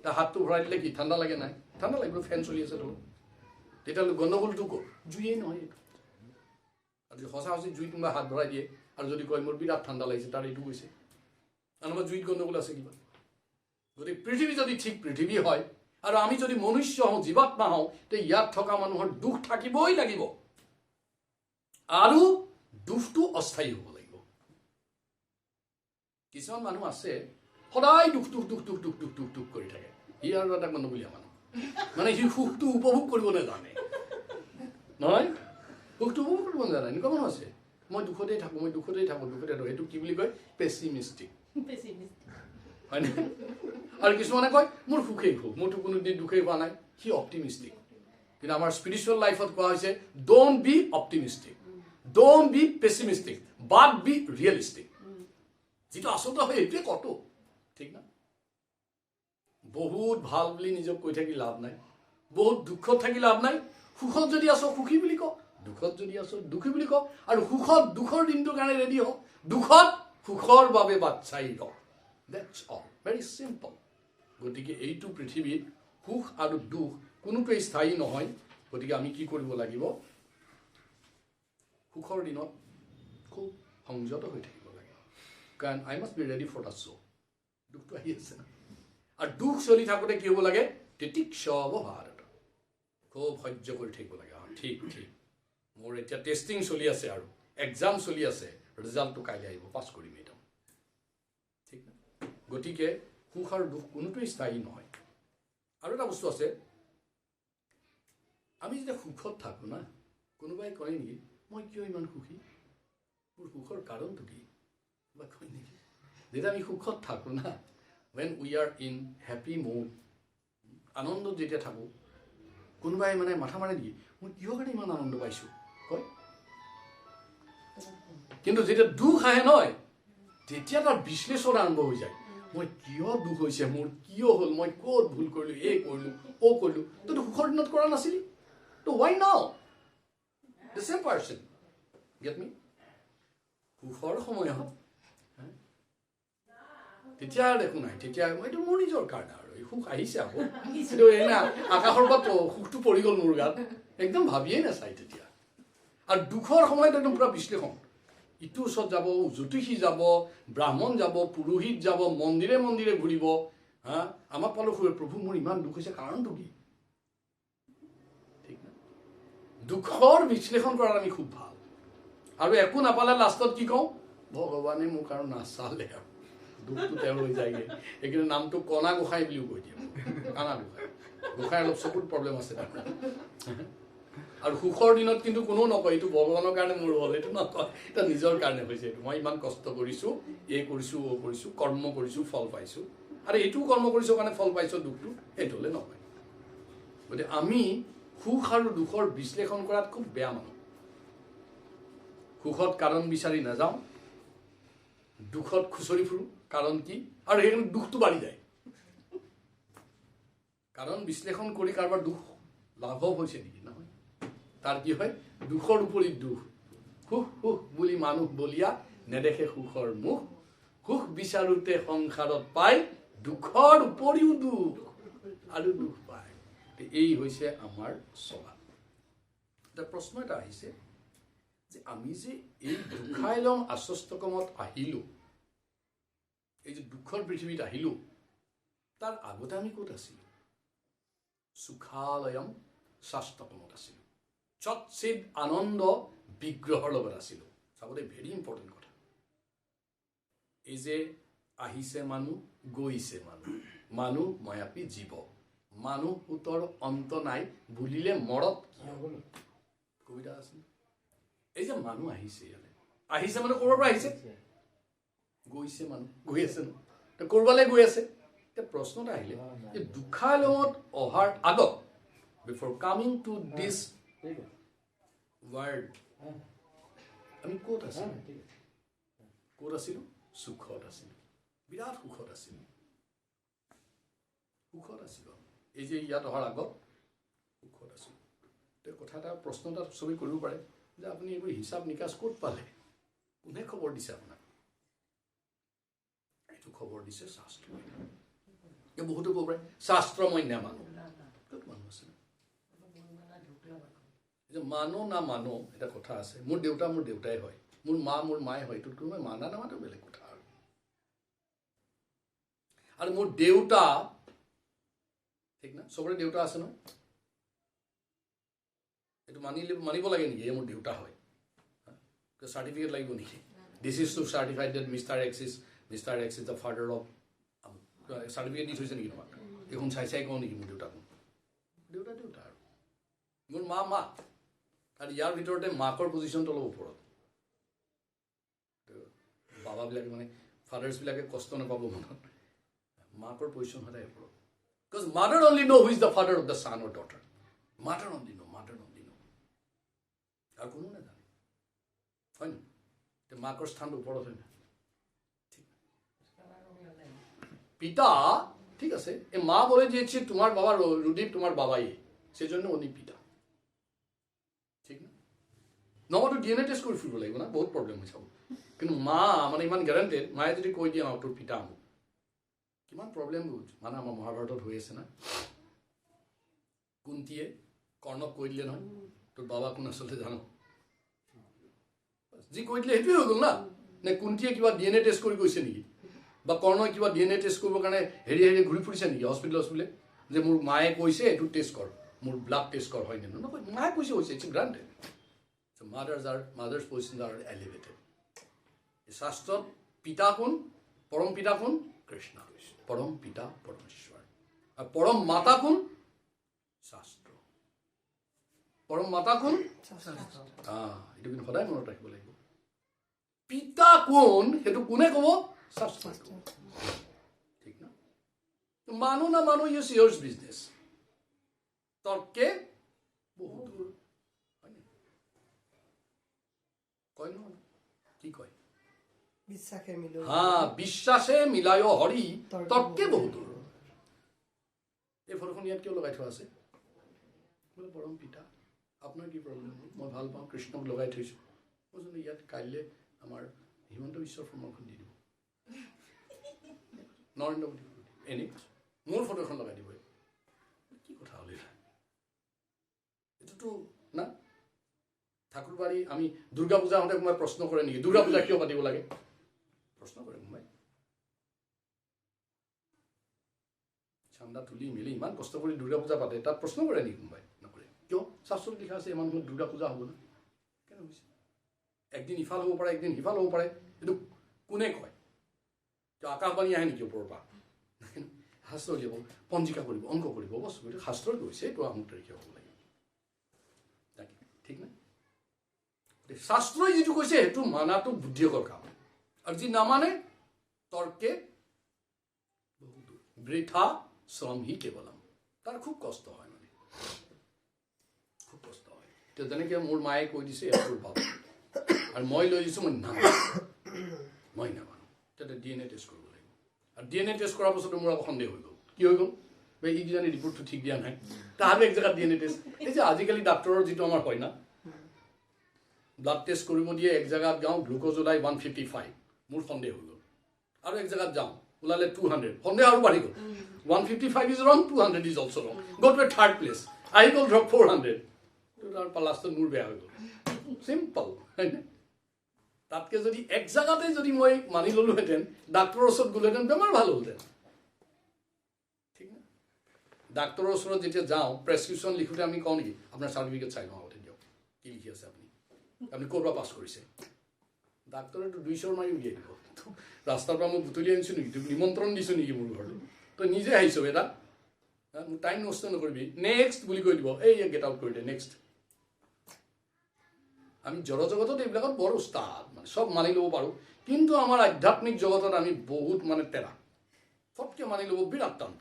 তাৰ হাতটো ভৰাই দিলে কি ঠাণ্ডা লাগে নাই ঠাণ্ডা লাগিব ফেন চলি আছে তলত তেতিয়াহ'লে গণ্ডগোলটো ক'ত জুইয়েই নহয় এইটো আৰু যদি সঁচা সঁচি জুইত কোনোবা হাত ভৰাই দিয়ে আৰু যদি কয় মোৰ বিৰাট ঠাণ্ডা লাগিছে তাৰ এইটো গৈছে আমাৰ জুইত গণ্ডগোল আছে কিবা গতিকে পৃথিৱী যদি ঠিক পৃথিৱী হয় আৰু আমি যদি মনুষ্য হওঁ জীৱাত্মা হওঁ তে ইয়াত থকা মানুহৰ দুখ থাকিবই লাগিব আৰু দুখটো অস্থায়ী হ'ব লাগিব কিছুমান মানুহ আছে সদায় দুখ দুখ দুখ দুখ দুখ দুখ দুখ দুখ কৰি থাকে সি আৰু এটা গণ্ডগোলীয়া মানুহ মানে সি সুখটো উপভোগ কৰিব নাজানে নহয় সুখটো উপভোগ কৰিব নাজানে এনেকুৱা মানুহ আছে মই দুখতেই থাকোঁ দুখতে থাকোঁ সেইটো কি বুলি কয় পেচিমিষ্টিক হয়নে আৰু কিছুমানে কয় মোৰ সুখেই সুখ মোৰতো কোনোদিন দুখেই হোৱা নাই সি অপটিমিষ্টিক কিন্তু আমাৰ স্পিৰিচুৱেল লাইফত কোৱা হৈছে don't be optimistic don't be pessimistic but be realistic যিটো আচলতে হয় এইটোৱে কতো ঠিক না বহুত ভাল বুলি নিজক কৈ থাকি লাভ নাই বহুত দুখত থাকি লাভ নাই সুখত যদি আছ সুখী বুলি ক দুখত যদি আছ দুখী বুলি ক আৰু সুখত দুখৰ দিনটোৰ কাৰণে ৰেডি হ দুখত সুখৰ বাবে বাট চাই ৰ That's all. Very simple. গতিকে এইটো পৃথিৱীত সুখ আৰু দুখ কোনোটোৱেই স্থায়ী নহয় গতিকে আমি কি কৰিব লাগিব সুখৰ দিনত খুব সংযত হৈ থাকিব লাগিব কাৰণ I must be ready for the show' দুখটো আহি আছে না আৰু দুখ চলি থাকোঁতে কি হ'ব লাগে তিতিক্ষৱ ভাৰত খুব সহ্য কৰি থাকিব লাগে ঠিক ঠিক মোৰ এতিয়া টেষ্টিং চলি আছে আৰু এক্সাম চলি আছে ৰিজাল্টটো কাইলৈ আহিব পাছ কৰিম একদম ঠিক না গতিকে সুখ আৰু দুখ কোনোটোৱেই স্থায়ী নহয় আৰু এটা বস্তু আছে আমি যেতিয়া সুখত থাকোঁ না কোনোবাই কয় নেকি মই কিয় ইমান সুখী মোৰ সুখৰ কাৰণটো কি বা কয় নেকি যেতিয়া আমি সুখত থাকোঁ না when we are in happy mood আনন্দত যেতিয়া থাকোঁ কোনোবাই মানে মাথা মাৰে নেকি মই কিহৰ কাৰণে ইমান আনন্দ পাইছোঁ কয় কিন্তু যেতিয়া দুখ আহে নহয় তেতিয়া তাৰ বিশ্লেষণ আৰম্ভ হৈ যায় মই কিয় দুখ হৈছে মোৰ কিয় হ'ল মই ক'ত ভুল কৰিলোঁ এই কৰিলোঁ অ' কৰিলোঁ তইতো সুখৰ দিনত কৰা নাছিলি তো why now the same person get me সুখৰ সময়ত তেতিয়া আৰু একো নাই তেতিয়া এইটো মোৰ নিজৰ কাৰণে আৰু এই সুখ আহিছে আকৌ কিন্তু এনে আকাশৰ পৰা সুখটো পৰি গ'ল মোৰ গাত একদম ভাবিয়েই নাচায় তেতিয়া আৰু দুখৰ সময়ত একদম পূৰা বিশ্লেষণ ইটোৰ ওচৰত যাব জ্যোতিষী যাব ব্ৰাহ্মণ যাব পুৰোহিত যাব মন্দিৰে মন্দিৰে ঘূৰিব হা আমাক পালো প্ৰভু মোৰ ইমান দুখ হৈছে কাৰণটো কি ঠিক না দুখৰ বিশ্লেষণ কৰাত আমি খুব ভাল আৰু একো নাপালে লাষ্টত কি কওঁ ভগৱানে মোক আৰু নাচালে আৰু দুখটো তেওঁ লৈ যায়গৈ এইখিনি নামটো কণা গোসাঁই বুলিও কৈ দিয়ে কানা গোসাঁই গোসাঁই অলপ চকুত প্ৰব্লেম আছে তাৰমানে আৰু সুখৰ দিনত কিন্তু কোনেও নকয় এইটো ভগৱানৰ কাৰণে মোৰ হ'ল এইটো নকয় এটা নিজৰ কাৰণে হৈছে এইটো মই ইমান কষ্ট কৰিছোঁ এই কৰিছোঁ অ' কৰিছোঁ কৰ্ম কৰিছোঁ ফল পাইছোঁ আৰু এইটোও কৰ্ম কৰিছোঁ কাৰণে ফল পাইছোঁ দুখটো সেইটো হ'লে নকয় গতিকে আমি সুখ আৰু দুখৰ বিশ্লেষণ কৰাত খুব বেয়া মানুহ সুখত কাৰণ বিচাৰি নাযাওঁ দুখত খুচৰি ফুৰোঁ কাৰণ কি আৰু সেইকাৰণে দুখটো বাঢ়ি যায় কাৰণ বিশ্লেষণ কৰি কাৰোবাৰ দুখ লাভৱ হৈছে নেকি নহয় তাৰ কি হয় দুখৰ উপৰি দুখ সুখ সুখ বুলি মানুহ বলিয়া নেদেখে সুখৰ মুখ সুখ বিচাৰোঁতে সংসাৰত পায় দুখৰ উপৰিও দুখ আৰু দুখ পায় এই হৈছে আমাৰ স্বভাৱ এটা প্ৰশ্ন এটা আহিছে যে আমি যে এই দুখাইলম আশ্বস্তকমত আহিলোঁ এই যে দুখৰ পৃথিৱীত আহিলোঁ তাৰ আগতে আমি ক'ত আছিলোঁ সুখালয়ম শাস্তকমত আছিলোঁ সৎচিদ আনন্দ বিগ্ৰহৰ লগত আছিলোঁ চাবলৈ ভেৰি ইম্পৰ্টেণ্ট কথা এই যে আহিছে মানুহ গৈছে মানুহ মায়াপী জীৱ মানুহ পুতৰ অন্ত নাই বুলিলে মৰত কবিতা আছে এই যে মানুহ আহিছে ইয়ালে আহিছে মানে ক'ৰ পৰা আহিছে গৈছে মানুহ গৈ আছে ন ক'ৰবালৈ গৈ আছে এতিয়া প্ৰশ্ন এটা আহিলে যে দুখালয়মত অহাৰ আগত before coming to this world আমি ক'ত আছিলোঁ ক'ত আছিলোঁ সুখত আছিলোঁ বিৰাট সুখত আছিলোঁ সুখত আছিল এই যে ইয়াত অহাৰ আগত সুখত আছিল কথা এটা প্ৰশ্ন এটা চবেই কৰিব পাৰে যে আপুনি এইবোৰ হিচাপ নিকাচ ক'ত পালে কোনে খবৰ দিছে আপোনাক এইটো খবৰ দিছে শাস্ত্ৰই বহুতো ক'ব পাৰে শাস্ত্ৰ মই নামানো ক'ত মানুহ আছে মানো না মানো এটা কথা আছে মোৰ দেউতাই হয় মোৰ মায়ে হয় এইটো কোনোবাই মানা নামানো বেলেগ কথা আৰু মোৰ দেউতা ঠিক না চবৰে দেউতা আছে নহয় এইটো মানিব লাগে নেকি মোৰ দেউতা হয় চাৰ্টিফিকেট লাগিব নেকি this is to certified that mister X is the father of certificate দি থৈছে নেকি তোমাক এইখন চাই কওঁ নেকি মোৰ দেউতা দেউতা আৰু মোৰ মা আৰু ইয়াৰ ভিতৰতে মাকৰ পজিশ্যনটো অলপ ওপৰত বাবাবিলাকে মানে ফাদাৰ্ছবিলাকে কষ্ট নাপাব মনত মাকৰ পজিশ্যন সদায় ওপৰত because mother only know' who is the father of the son or daughter mother only know' আৰু কোনো নাজানে হয় ন মাকৰ স্থানটো ওপৰত হয় না পিতা ঠিক আছে এই মা বলে দিয়েছে তোমার বাবা রুদীপ তোমার বাবাই সেজন্য উনি পিতা ঠিক না নহয়তো ডিএনএ টেষ্ট কৰি ফুৰিব লাগিব না বহুত প্ৰব্লেম হৈ যাব কিন্তু মা মানে ইমান গ্যাৰাণ্টেড মায়ে যদি কৈ দিয়ে তোৰ পিতা আমুক কিমান প্ৰব্লেম মানে আমাৰ মহাভাৰতত হৈ আছে না কুন্তীয়ে কৰ্ণক কৈ দিলে নহয় তোৰ বাবা কোন আচলতে জানো যি কৈ দিলে সেইটোৱে হৈ গ'ল না নে কুন্তীয়ে কিবা ডিএনএ টেষ্ট কৰি কৈছে নেকি বা কৰ্ণই কিবা ডিএনএ টেষ্ট কৰিবৰ কাৰণে হেৰি ঘূৰি ফুৰিছে নেকি হস্পিটেলে যে মোৰ মায়ে কৈছে এইটো টেষ্ট কৰ মোৰ ব্লাড টেষ্ট কৰ হয় নে নহয় মায়ে কৈছে হৈছে it's granted mother's position are elevated শাস্ত্ৰত পিতা কোন পৰম পিতা কোন কৃষ্ণ পৰম পিতা পৰমেশ্বৰ আৰু পৰম মাতা কোন শাস্ত্ৰ পৰম মাতা কোন এইটো কিন্তু সদায় মনত ৰাখিব লাগিব পিতা কোন সেইটো কোনে ক'ব শাস্ত্ৰ ঠিক না মানো না মানো ইজ ইয়ৰ্ছ বিজনেছ তৰ্কে বহুত দূৰ কয় ন কি কয় বিশ্বাসে মিলায় হৰি তৰ্কে বহুত দূৰ এই ফটোখন ইয়াত কিয় লগাই থোৱা আছে বোলে পৰম পিতা আপোনাৰ কি প্ৰব্লেম হ'ল মই ভাল পাওঁ কৃষ্ণক লগাই থৈছোঁ মই জানো ইয়াত কাইলৈ আমাৰ হিমন্ত বিশ্ব শৰ্মাখন দি দিব নৰেন্দ্ৰ মোদী এনে মোৰ ফটোখন লগাই দিব কি কথা হ'ল এইটোতো না ঠাকুৰবাৰী আমি দুৰ্গা পূজা হওঁতে কোনোবাই প্ৰশ্ন কৰে নেকি দুৰ্গা পূজা কিয় পাতিব লাগে প্ৰশ্ন কৰে কোনোবাই চান্দা তুলি মেলি ইমান কষ্ট কৰি দুৰ্গা পূজা পাতে তাত প্ৰশ্ন কৰে নেকি কোনোবাই নকৰে কিয় শাস্ত্ৰত লিখা আছে ইমান সময়ত দুৰ্গা পূজা হ'ব না কেনে হৈছে একদিন ইফাল হ'ব পাৰে একদিন সিফাল হ'ব পাৰে এইটো কোনে কয় আকাশবাণী আহে নেকি ওপৰৰ পৰা শাস্ত্ৰ উলিয়াব পঞ্জিকা কৰিব অংক কৰিব বস্তু এইটো শাস্ত্ৰত কৈছে এইটো আমুক তাৰিখে হ'ব লাগিব ঠিক নাই শাস্ত্ৰই যিটো কৈছে সেইটো মানাটো বুদ্ধিকৰ কাম আৰু যি নামানে তৰ্কে বৃথা শ্ৰম হি কেৱলম তাৰ খুব কষ্ট হয় মানে খুব কষ্ট হয় এতিয়া যেনেকৈ মোৰ মায়ে কৈ দিছে এইটোৰ বাবা আৰু মই লৈ দিছোঁ মই নামানো তেতিয়া ডিএনএ টেষ্ট কৰিব লাগিব আৰু ডিএনএ টেষ্ট কৰাৰ পাছতো মোৰ আকৌ সন্দেহ হৈ গ'ল কি হৈ গ'ল এইকেইজনী ৰিপৰ্টটো ঠিক দিয়া নাই তাহাঁতো এক জেগাত ডিএনএ টেষ্ট এই যে আজিকালি ডাক্তৰৰ যিটো আমাৰ হয় না ব্লাড টেষ্ট কৰিব দিয়ে এক জেগাত যাওঁ গ্লুক'জ ওলাই 155 মোৰ সন্দেহ হৈ গ'ল আৰু এক জেগাত যাওঁ ওলালে 200 সন্দেহ আৰু বাঢ়ি গ'ল 155 ইজ ৰং 200 ইজ অলছ' ৰং গ' টু এ থাৰ্ড প্লেচ আহি গ'ল ধৰক 400 তাৰ লাষ্টত মোৰ বেয়া হৈ গ'ল চিম্পল হয়নে তাতকৈ যদি এক জেগাতে যদি মই মানি ল'লোহেঁতেন ডাক্তৰৰ ওচৰত গ'লোহেঁতেন বেমাৰ ভাল হ'লহেঁতেন ঠিক না ডাক্তৰৰ ওচৰত যেতিয়া যাওঁ প্ৰেছক্ৰিপশ্যন লিখোঁতে আমি কওঁ নেকি আপোনাৰ চাৰ্টিফিকেট চাই লওঁ আগতে দিয়ক কি লিখি আছে আপুনি ক'ৰ পৰা পাছ কৰিছে ডাক্তৰেতো 200 মাৰি উলিয়াই দিব ৰাস্তাৰ পৰা মই বুটলি আনিছোঁ নেকি তোক নিমন্ত্ৰণ দিছোঁ নেকি মোৰ ঘৰলৈ তই নিজে আহিছ এটা মোৰ টাইম নষ্ট নকৰিবি নেক্সট বুলি কৈ দিব এই গেট আউট কৰি দে নেক্সট আমি জড়জগতত এইবিলাকত বৰ উস্তাদ মানে চব মানি ল'ব পাৰোঁ কিন্তু আমাৰ আধ্যাত্মিক জগতত আমি বহুত মানে তেৰা ফটকৈ মানি ল'ব বিৰাট টান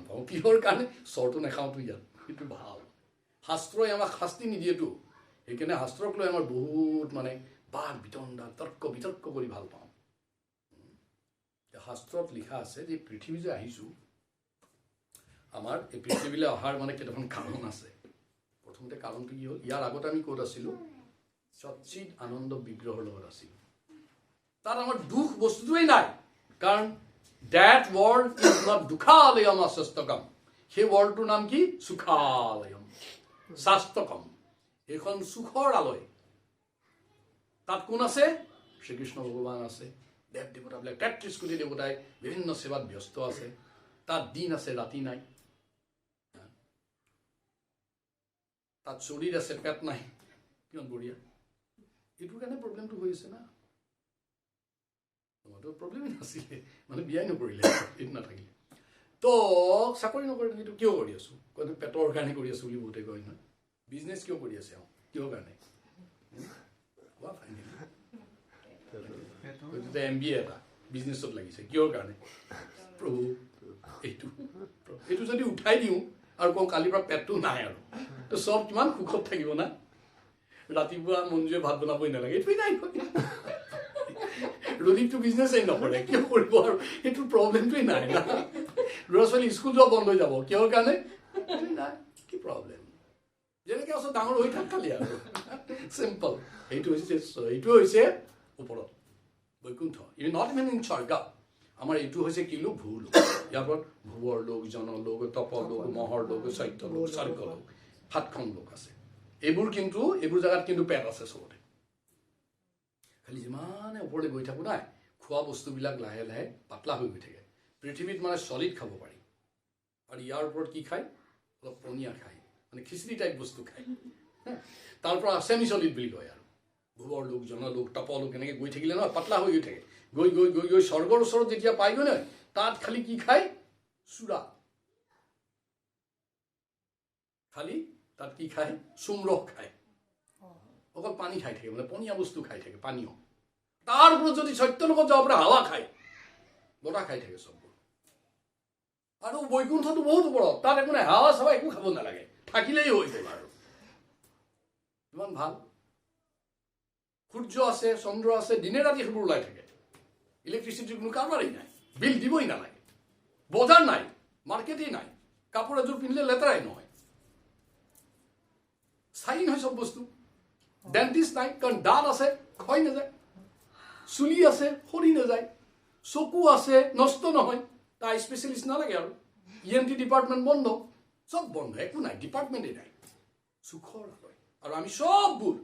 পাওঁ কিহৰ কাৰণে চৰটো নাখাওঁতো ইয়াত সেইটো ভাল শাস্ত্ৰই আমাক শাস্তি নিদিয়েতো সেইকাৰণে শাস্ত্ৰক লৈ আমাৰ বহুত মানে বাদ বিতণ্ডা তৰ্ক বিতৰ্ক কৰি ভাল পাওঁ শাস্ত্ৰত লিখা আছে যে পৃথিৱী যে আহিছোঁ আমাৰ এই পৃথিৱীলৈ অহাৰ মানে কেইটামান কাৰণ আছে প্ৰথমতে কাৰণটো কি হ'ল ইয়াৰ আগতে আমি ক'ত আছিলোঁ সচ্চিদ আনন্দ বিগ্ৰহৰ লগত আছিলোঁ তাত আমাৰ দুখ বস্তুটোৱেই নাই কাৰণ that world is not dukhalayam asastakam সেই worldটোৰ নাম কি সুখালয়ম শাস্তকম এইখন সুখৰ আলয় তাত কোন আছে শ্ৰীকৃষ্ণ ভগৱান আছে দেৱ দেৱতাবিলাক 33 কোটি দেৱতাই বিভিন্ন সেৱাত ব্যস্ত আছে তাত দিন আছে ৰাতি নাই তাত শৰীৰ আছে পেট নাই কিমান বঢ়িয়া এইটোৰ কাৰণে প্ৰব্লেমটো হৈ আছে না তোমাৰতো প্ৰব্লেমেই নাছিলে মানে বিয়াই নকৰিলে এইটো নাথাকিলে তো চাকৰি নকৰিলে এইটো কিয় কৰি আছোঁ কয় পেটৰ কাৰণে কৰি আছোঁ বুলি বহুতে কয় নহয় বিজনেছ কিয় কৰি আছে কিয় কাৰণে MBA এটা বিজনেছত লাগিছে কিয়ৰ কাৰণে প্ৰভু এইটো যদি উঠাই দিওঁ আৰু কওঁ কালিৰ পৰা পেটটো নাই আৰু তো চব কিমান সুখত থাকিব না ৰাতিপুৱা মঞ্জুৱে ভাত বনাবই নালাগে এইটোৱেই নাই ৰদীপটো বিজনেছেই নকৰে কিয় কৰিব আৰু এইটো প্ৰব্লেমটোৱেই নাই না ল'ৰা ছোৱালী স্কুল যোৱা বন্ধ হৈ যাব কিহৰ কাৰণে নাই কি প্ৰব্লেম যেনেকৈ আছোঁ ডাঙৰ হৈ থাক খালি আৰু চিম্পল এইটো হৈছে ওপৰত Vaikuntha even not even in স্বৰ্গ আমাৰ এইটো হৈছে কিলো ভূ লোক ইয়াৰ পৰা ভূৱৰ লোক জনলোক তপৰ লোক মহৰ লোক চৈত্য লোক স্বৰ্গ লোক 7খন লোক আছে এইবোৰ জেগাত কিন্তু পেট আছে চবতে খালি যিমানে ওপৰলৈ গৈ থাকোঁ নাই খোৱা বস্তুবিলাক লাহে লাহে পাতলা হৈ গৈ থাকে পৃথিৱীত মানে চলিড খাব পাৰি আৰু ইয়াৰ ওপৰত কি খায় অলপ পনীয়া খায় মানে খিচিৰি টাইপ বস্তু খায় তাৰ পৰা ছেমি চলিড বুলি কয় আৰু ভূৱৰ লোক জনলোক তপলোক এনেকৈ গৈ থাকিলে নহয় পাতলা হৈ গৈ থাকে গৈ গৈ গৈ গৈ স্বৰ্গৰ ওচৰত যেতিয়া পাইগৈ নহয় তাত খালি কি খায় চূড়া খালি তাত কি খায় চুমৰস খায় অকল পানী খাই থাকে মানে পনীয়া বস্তু খাই থাকে পানীয় তাৰ ওপৰত যদি সত্য লোকত যাব পাৰে হাৱা খায় বতাহ খাই থাকে চববোৰ আৰু বৈকুণ্ঠটো বহুত ওপৰত তাত একো নাই হাৱা চাৱা একো খাব নালাগে থাকিলেই হৈ গ'ল আৰু ইমান ভাল সূৰ্য আছে চন্দ্ৰ আছে দিনে ৰাতি সেইবোৰ ওলাই থাকে ইলেক্ট্ৰিচিটিৰ কোনো কাৰবাৰেই নাই বিল দিবই নালাগে বজাৰ নাই মাৰ্কেটেই নাই কাপোৰ এযোৰ পিন্ধিলে লেতেৰাই নহয় চাই নহয় চব বস্তু ডেণ্টিষ্ট নাই কাৰণ দাঁত আছে ক্ষয় নাযায় চুলি আছে সৰি নাযায় চকু আছে নষ্ট নহয় তাৰ স্পেচিয়েলিষ্ট নালাগে আৰু ENT ডিপাৰ্টমেণ্ট বন্ধ চব বন্ধ একো নাই ডিপাৰ্টমেণ্টেই নাই সুখৰ আলয় আৰু আমি চববোৰ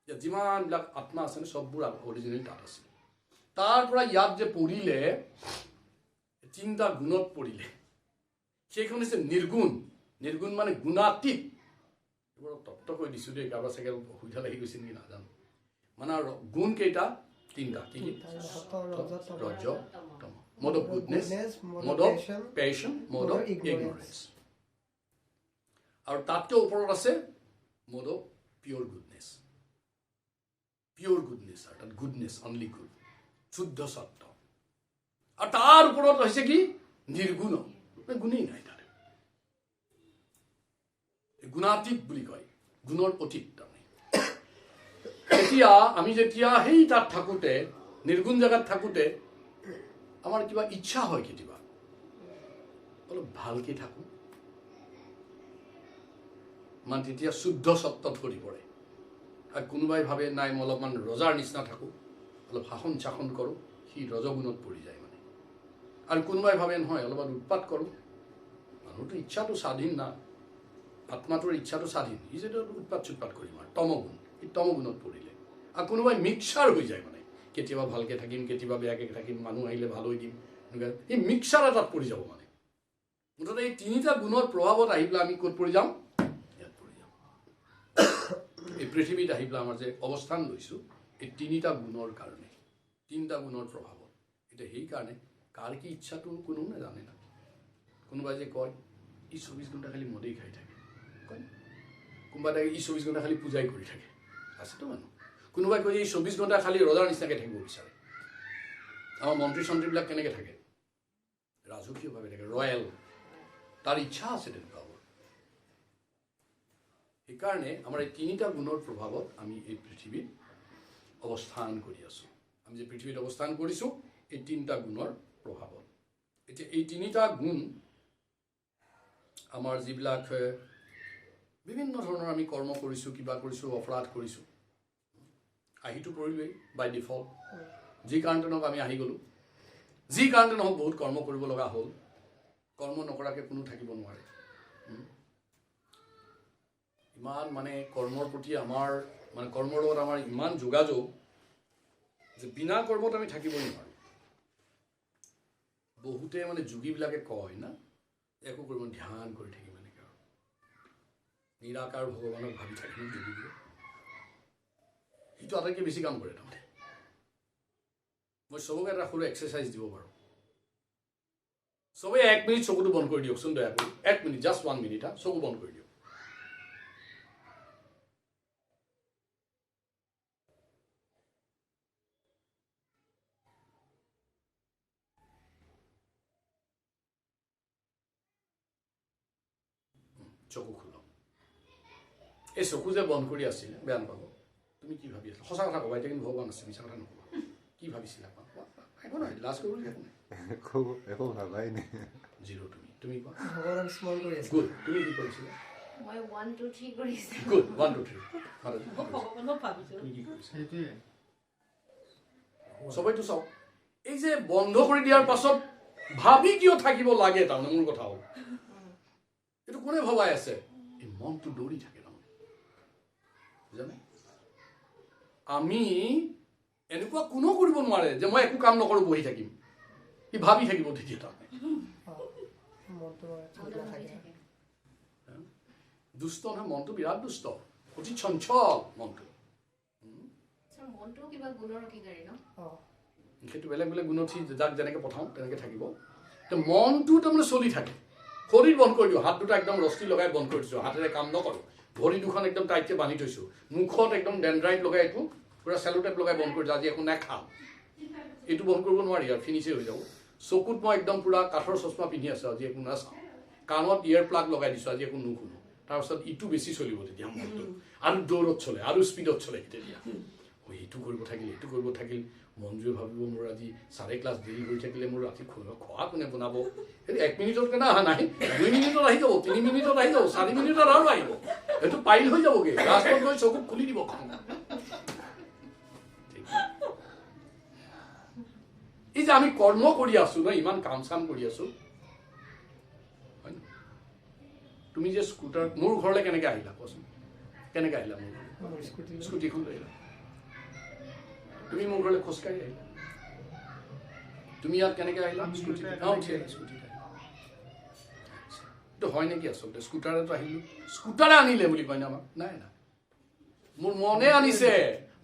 যিমানবিলাক আত্মা আছে চববোৰ অৰিজিনেল তাত আছে তাৰ পৰা ইয়াত যে পঢ়িলে 3টা গুণত পঢ়িলে সেইখন হৈছে নিৰ্গুণ মানে গুণাতীত এইবোৰ তত্ত্ব কৈ দিছোঁ দেই কাৰোবাৰ চাগে অসুবিধা লাগি গৈছে নেকি নাজানো মানে গুণ কেইটা 3টা কি ৰজ তম mode of goodness mode of passion mode of ignorance আৰু তাতকৈ ওপৰত আছে মোড অফ পিয়ৰ গুডনেছ আৰু তাত গুডনেছ অনলি গুড শুদ্ধ সত্য আৰু তাৰ ওপৰত হৈছে কি নিৰ্গুণ গুণেই নাই তাত গুণাতীত বুলি কয় গুণৰ অতীত তাৰমানে এতিয়া আমি যেতিয়া সেই তাত থাকোঁতে নিৰ্গুণ জেগাত থাকোঁতে আমাৰ কিবা ইচ্ছা হয় কেতিয়াবা অলপ ভালকৈ থাকোঁ মানে তেতিয়া শুদ্ধ সত্যত ভৰি পৰে আৰু কোনোবাই ভাবে নাই মই অলপমান ৰজাৰ নিচিনা থাকোঁ অলপ শাসন চাসন কৰোঁ সি ৰজগুণত পৰি যায় মানে আৰু কোনোবাই ভাবে নহয় অলপমান উৎপাত কৰোঁ মানুহটো ইচ্ছাটো স্বাধীন না আত্মাটোৰ ইচ্ছাটো স্বাধীন ই যদি উৎপাত চুৎপাত কৰিম আৰু তমগুণ এই তমগুণত পৰিলে আৰু কোনোবাই মিক্সাৰ হৈ যায় মানে কেতিয়াবা ভালকৈ থাকিম কেতিয়াবা বেয়াকৈ থাকিম মানুহ আহিলে ভাল হৈ দিম এনেকুৱা এই মিক্সাৰ এটাত পৰি যাব মানে মুঠতে এই 3টা গুণৰ প্ৰভাৱত আহি পেলাই আমি ক'ত পৰি যাম ইয়াত পৰি যাম এই পৃথিৱীত আহি পেলাই আমাৰ যে অৱস্থান লৈছোঁ এই 3টা গুণৰ কাৰণে 3টা গুণৰ প্ৰভাৱত এতিয়া সেইকাৰণে কাৰ কি ইচ্ছাটো কোনো নাজানে না কোনোবাই যে কয় ই 24 ঘণ্টা খালি মদেই খাই থাকে কয় কোনোবা তাকে ই 24 ঘণ্টা খালি পূজাই কৰি থাকে আছেতো মানুহ কোনোবাই কয় এই 24 ঘণ্টা খালি ৰজাৰ নিচিনাকৈ থাকিব বিচাৰে আমাৰ মন্ত্ৰী চন্ত্ৰীবিলাক কেনেকৈ থাকে ৰাজকীয়ভাৱে থাকে ৰয়েল তাৰ ইচ্ছা আছে তেনেকুৱা সেইকাৰণে আমাৰ এই 3টা গুণৰ প্ৰভাৱত আমি এই পৃথিৱীত অৱস্থান কৰি আছোঁ আমি যে পৃথিৱীত অৱস্থান কৰিছোঁ এই 3টা গুণৰ প্ৰভাৱত এতিয়া এই 3টা গুণ আমাৰ যিবিলাক বিভিন্ন ধৰণৰ আমি কৰ্ম কৰিছোঁ, কিবা কৰিছোঁ, অপৰাধ কৰিছোঁ, আহিটো পৰিলোৱেই বাই ডিফল্ট। যি কাৰণতে নহওক আমি আহি গ'লোঁ, যি কাৰণতে নহওক বহুত কৰ্ম কৰিব লগা হ'ল। কৰ্ম নকৰাকৈ কোনো থাকিব নোৱাৰে। ইমান মানে কৰ্মৰ প্ৰতি আমাৰ মানে কৰ্মৰ লগত আমাৰ ইমান যোগাযোগ যে বিনা কৰ্মত আমি থাকিবই নোৱাৰোঁ। বহুতে মানে যোগীবিলাকে কয় না, একো কৰিব ধ্যান কৰি থাকিব এনেকৈ আৰু নিৰাকাৰ ভগৱানক ভাবি থাকিব যোগীবোৰে। সিটো আটাইতকৈ বেছি কাম কৰে তাৰমানে। মই চবকে এটা সৰু এক্সাৰচাইজ দিব পাৰোঁ। চবেই 1 মিনিট চকুটো বন্ধ কৰি দিয়কচোন দয়া কৰি। 1 মিনিট, জাষ্ট 1 মিনিট, চকু বন্ধ কৰি দিয়ক। চকু খোলক। এই চকু যে বন্ধ কৰি আছিলে, বেয়া নাপাব, তুমি কি ভাবি আছিলা? সঁচা কথা ক'বা, এতিয়া কিন্তু ভগৱান আছে, মিছা কথা নক'বা। কি ভাবিছিলা? একো নহয়, লাজ কৰিবলৈ একো নাই। একো ভাবাই নাই। জিৰ' তুমি কোৱা। ভগৱান স্মৰণ কৰি আছে। গুড। তুমি কি কৰিছিলা? মই 1 2 3 কৰিছোঁ। গুড, 1 2 3। ভগৱানক ভাবিছোঁ। তুমি কি কৰিছা? সেইটোৱে সবেইটো চাওক, এই যে বন্ধ কৰি দিয়াৰ পাছত ভাবি কিয় থাকিব লাগে, তাৰমানে মোৰ কথা হ'ল এইটো কোনে ভবাই আছে? এই মনটো দৌৰি থাকে তাৰমানে, বুজানে? আমি এনেকুৱা কোনো কৰিব নোৱাৰে যে মই একো কাম নকৰোঁ বহি থাকিম। সি ভাবি থাকিব তেতিয়া তাৰমানে। দুষ্ট নহয়, মনটো বিৰাট দুষ্ট, অতি চঞ্চল মনটো। মনটোও কিবা গুণৰ অধিকাৰী ন? সেইটো বেলেগ বেলেগ গুণত সি যাক যেনেকৈ পঠাওঁ তেনেকৈ থাকিব। মনটো তাৰমানে চলি থাকে। শৰীৰ বন্ধ কৰি দিওঁ, হাত দুটা একদম ৰছী লগাই বন্ধ কৰি দিছোঁ, হাতেৰে কাম নকৰোঁ। ভৰি দুখন একদম টাইটকৈ বান্ধি থৈছোঁ, মুখত একদম ডেনড্ৰাইট লগাই এইটো পূৰা চেলোটেপ লগাই বন্ধ কৰি দিছোঁ, আজি একো নাখাওঁ। এইটো বন্ধ কৰিব নোৱাৰি আৰু ফিনিচে হৈ যাব। চকুত মই একদম পূৰা কাঠৰ চশমা পিন্ধি আছোঁ, আজি একো নাচাওঁ। কাণত ইয়েৰ প্লাগ লগাই দিছোঁ, আজি একো নুশুনো। তাৰপাছত ইটো বেছি চলিব তেতিয়া মনটো, আৰু দৌৰত চলে, আৰু স্পীডত চলে তেতিয়া। এইটো কৰিব থাকিল, এইটো কৰিব থাকিল। মনজুৱে ভাবিব মোৰ আজি 4:30 ক্লাছ দেৰি হৈ থাকিলে মোৰ ৰাতি খোৱা কোনে বনাব? সেইটো 1 মিনিটৰ কাৰণে অহা নাই, 2 মিনিটত আহি যাব, 3 মিনিটত আহি যাব, 4 মিনিটত আৰু আহিব। সেইটো পাইল হৈ যাবগৈ, লাষ্টত গৈ চকু খুলি দিব। এই যে আমি কৰ্ম কৰি আছো ন, ইমান কাম চাম কৰি আছো, হয় ন? তুমি যে স্কুটাৰ মোৰ ঘৰলৈ কেনেকৈ আহিলা কোৱাচোন? কেনেকৈ আহিলা মোৰ ঘৰলৈ? স্কুটিখন লৈ আহিলা। তুমি মোৰ ঘৰলৈ খোজকাঢ়ি আহিলা। তুমি ইয়াত কেনেকৈ আহিলা? স্কুটিত এইটো হয় নেকি আচলতে? স্কুটাৰেতো আহিলোঁ, স্কুটাৰে আনিলে বুলি কয় ন আমাক? নাই নাই, মোৰ মনে আনিছে,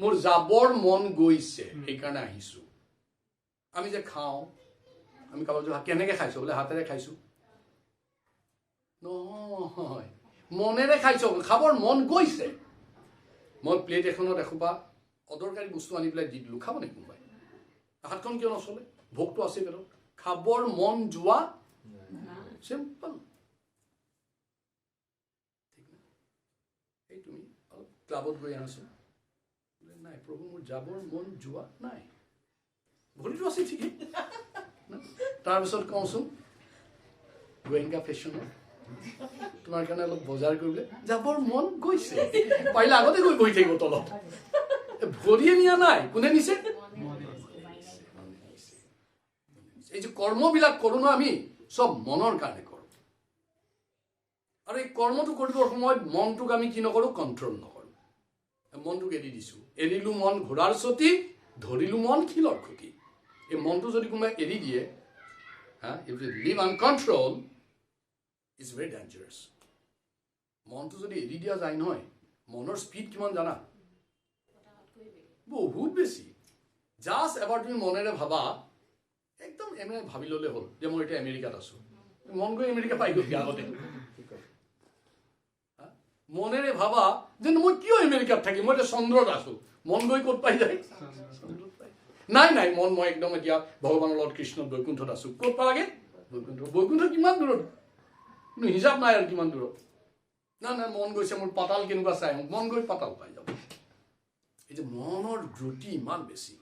মোৰ যাবৰ মন গৈছে, সেইকাৰণে আহিছোঁ। আমি যে খাওঁ, আমি কাৰোবাৰ কেনেকৈ খাইছোঁ? বোলে হাতেৰে খাইছোঁ? নহয়, মনেৰে খাইছোঁ, খাবৰ মন গৈছে। মই প্লেট এখনত এসোপা অদৰকাৰী বস্তু আনি পেলাই দি দিলোঁ, খাব নেকি কোনোবাই? হাতখন কিয় নচলে? ভোকটো আছে পেটত, খাবৰ মন যোৱা, চিম্পল। ঠিক নাই? এই তুমি অলপ ক্লাবত গৈ আহাচোন, নাই প্ৰভু মোৰ যাবৰ মন যোৱা নাই, ভৰিটো আছে ঠিকেই। তাৰপিছত কওঁচোন গোৱেংকা ফেশ্বনত তোমাৰ কাৰণে অলপ বজাৰ কৰিবলৈ যাবৰ মন গৈছে, পাৰিলে আগতে গৈ বহি থাকিব তলত। ভৰিয়ে নিয়া নাই, কোনে নিছে? এই যে কৰ্মবিলাক কৰোঁ ন আমি, চব মনৰ কাৰণে কৰোঁ। আৰু এই কৰ্মটো কৰিবৰ সময়ত মনটোক আমি কি নকৰোঁ? কণ্ট্ৰল নকৰোঁ। মনটোক এৰি দিছোঁ, এৰিলোঁ মন ঘোঁৰাৰ চতি, ধৰিলোঁ মন শিলৰ খুটি। এই মনটো যদি কোনোবাই এৰি দিয়ে, if you live uncontrolled, it's very dangerous. মনটো যদি এৰি দিয়া যায় নহয়, মনৰ স্পীড কিমান জানা? বহুত বেছি। জাষ্ট এবাৰ তুমি মনেৰে ভাবা, একদম এনে ভাবি ল'লে হ'ল যে মই এতিয়া আমেৰিকাত আছোঁ, মন গৈ আমেৰিকা পাই গ'ল আগতে। মনেৰে ভাবা যে মই কিয় আমেৰিকাত থাকিম, মই এতিয়া চন্দ্ৰত আছোঁ, মন গৈ ক'ত পাই যায়? নাই নাই, মই একদম এতিয়া ভগৱানৰ লগত কৃষ্ণত বৈকুণ্ঠত আছোঁ। ক'ত পালাগে? বৈকুণ্ঠ কিমান দূৰত? কিন্তু হিচাপ নাই আৰু কিমান দূৰত। নাই নাই, মন গৈছে মোৰ পাতাল কেনেকুৱা চাই, মন গৈ পাতাল পাই যাব। এই যে মনৰ দ্ৰুতি ইমান বেছি,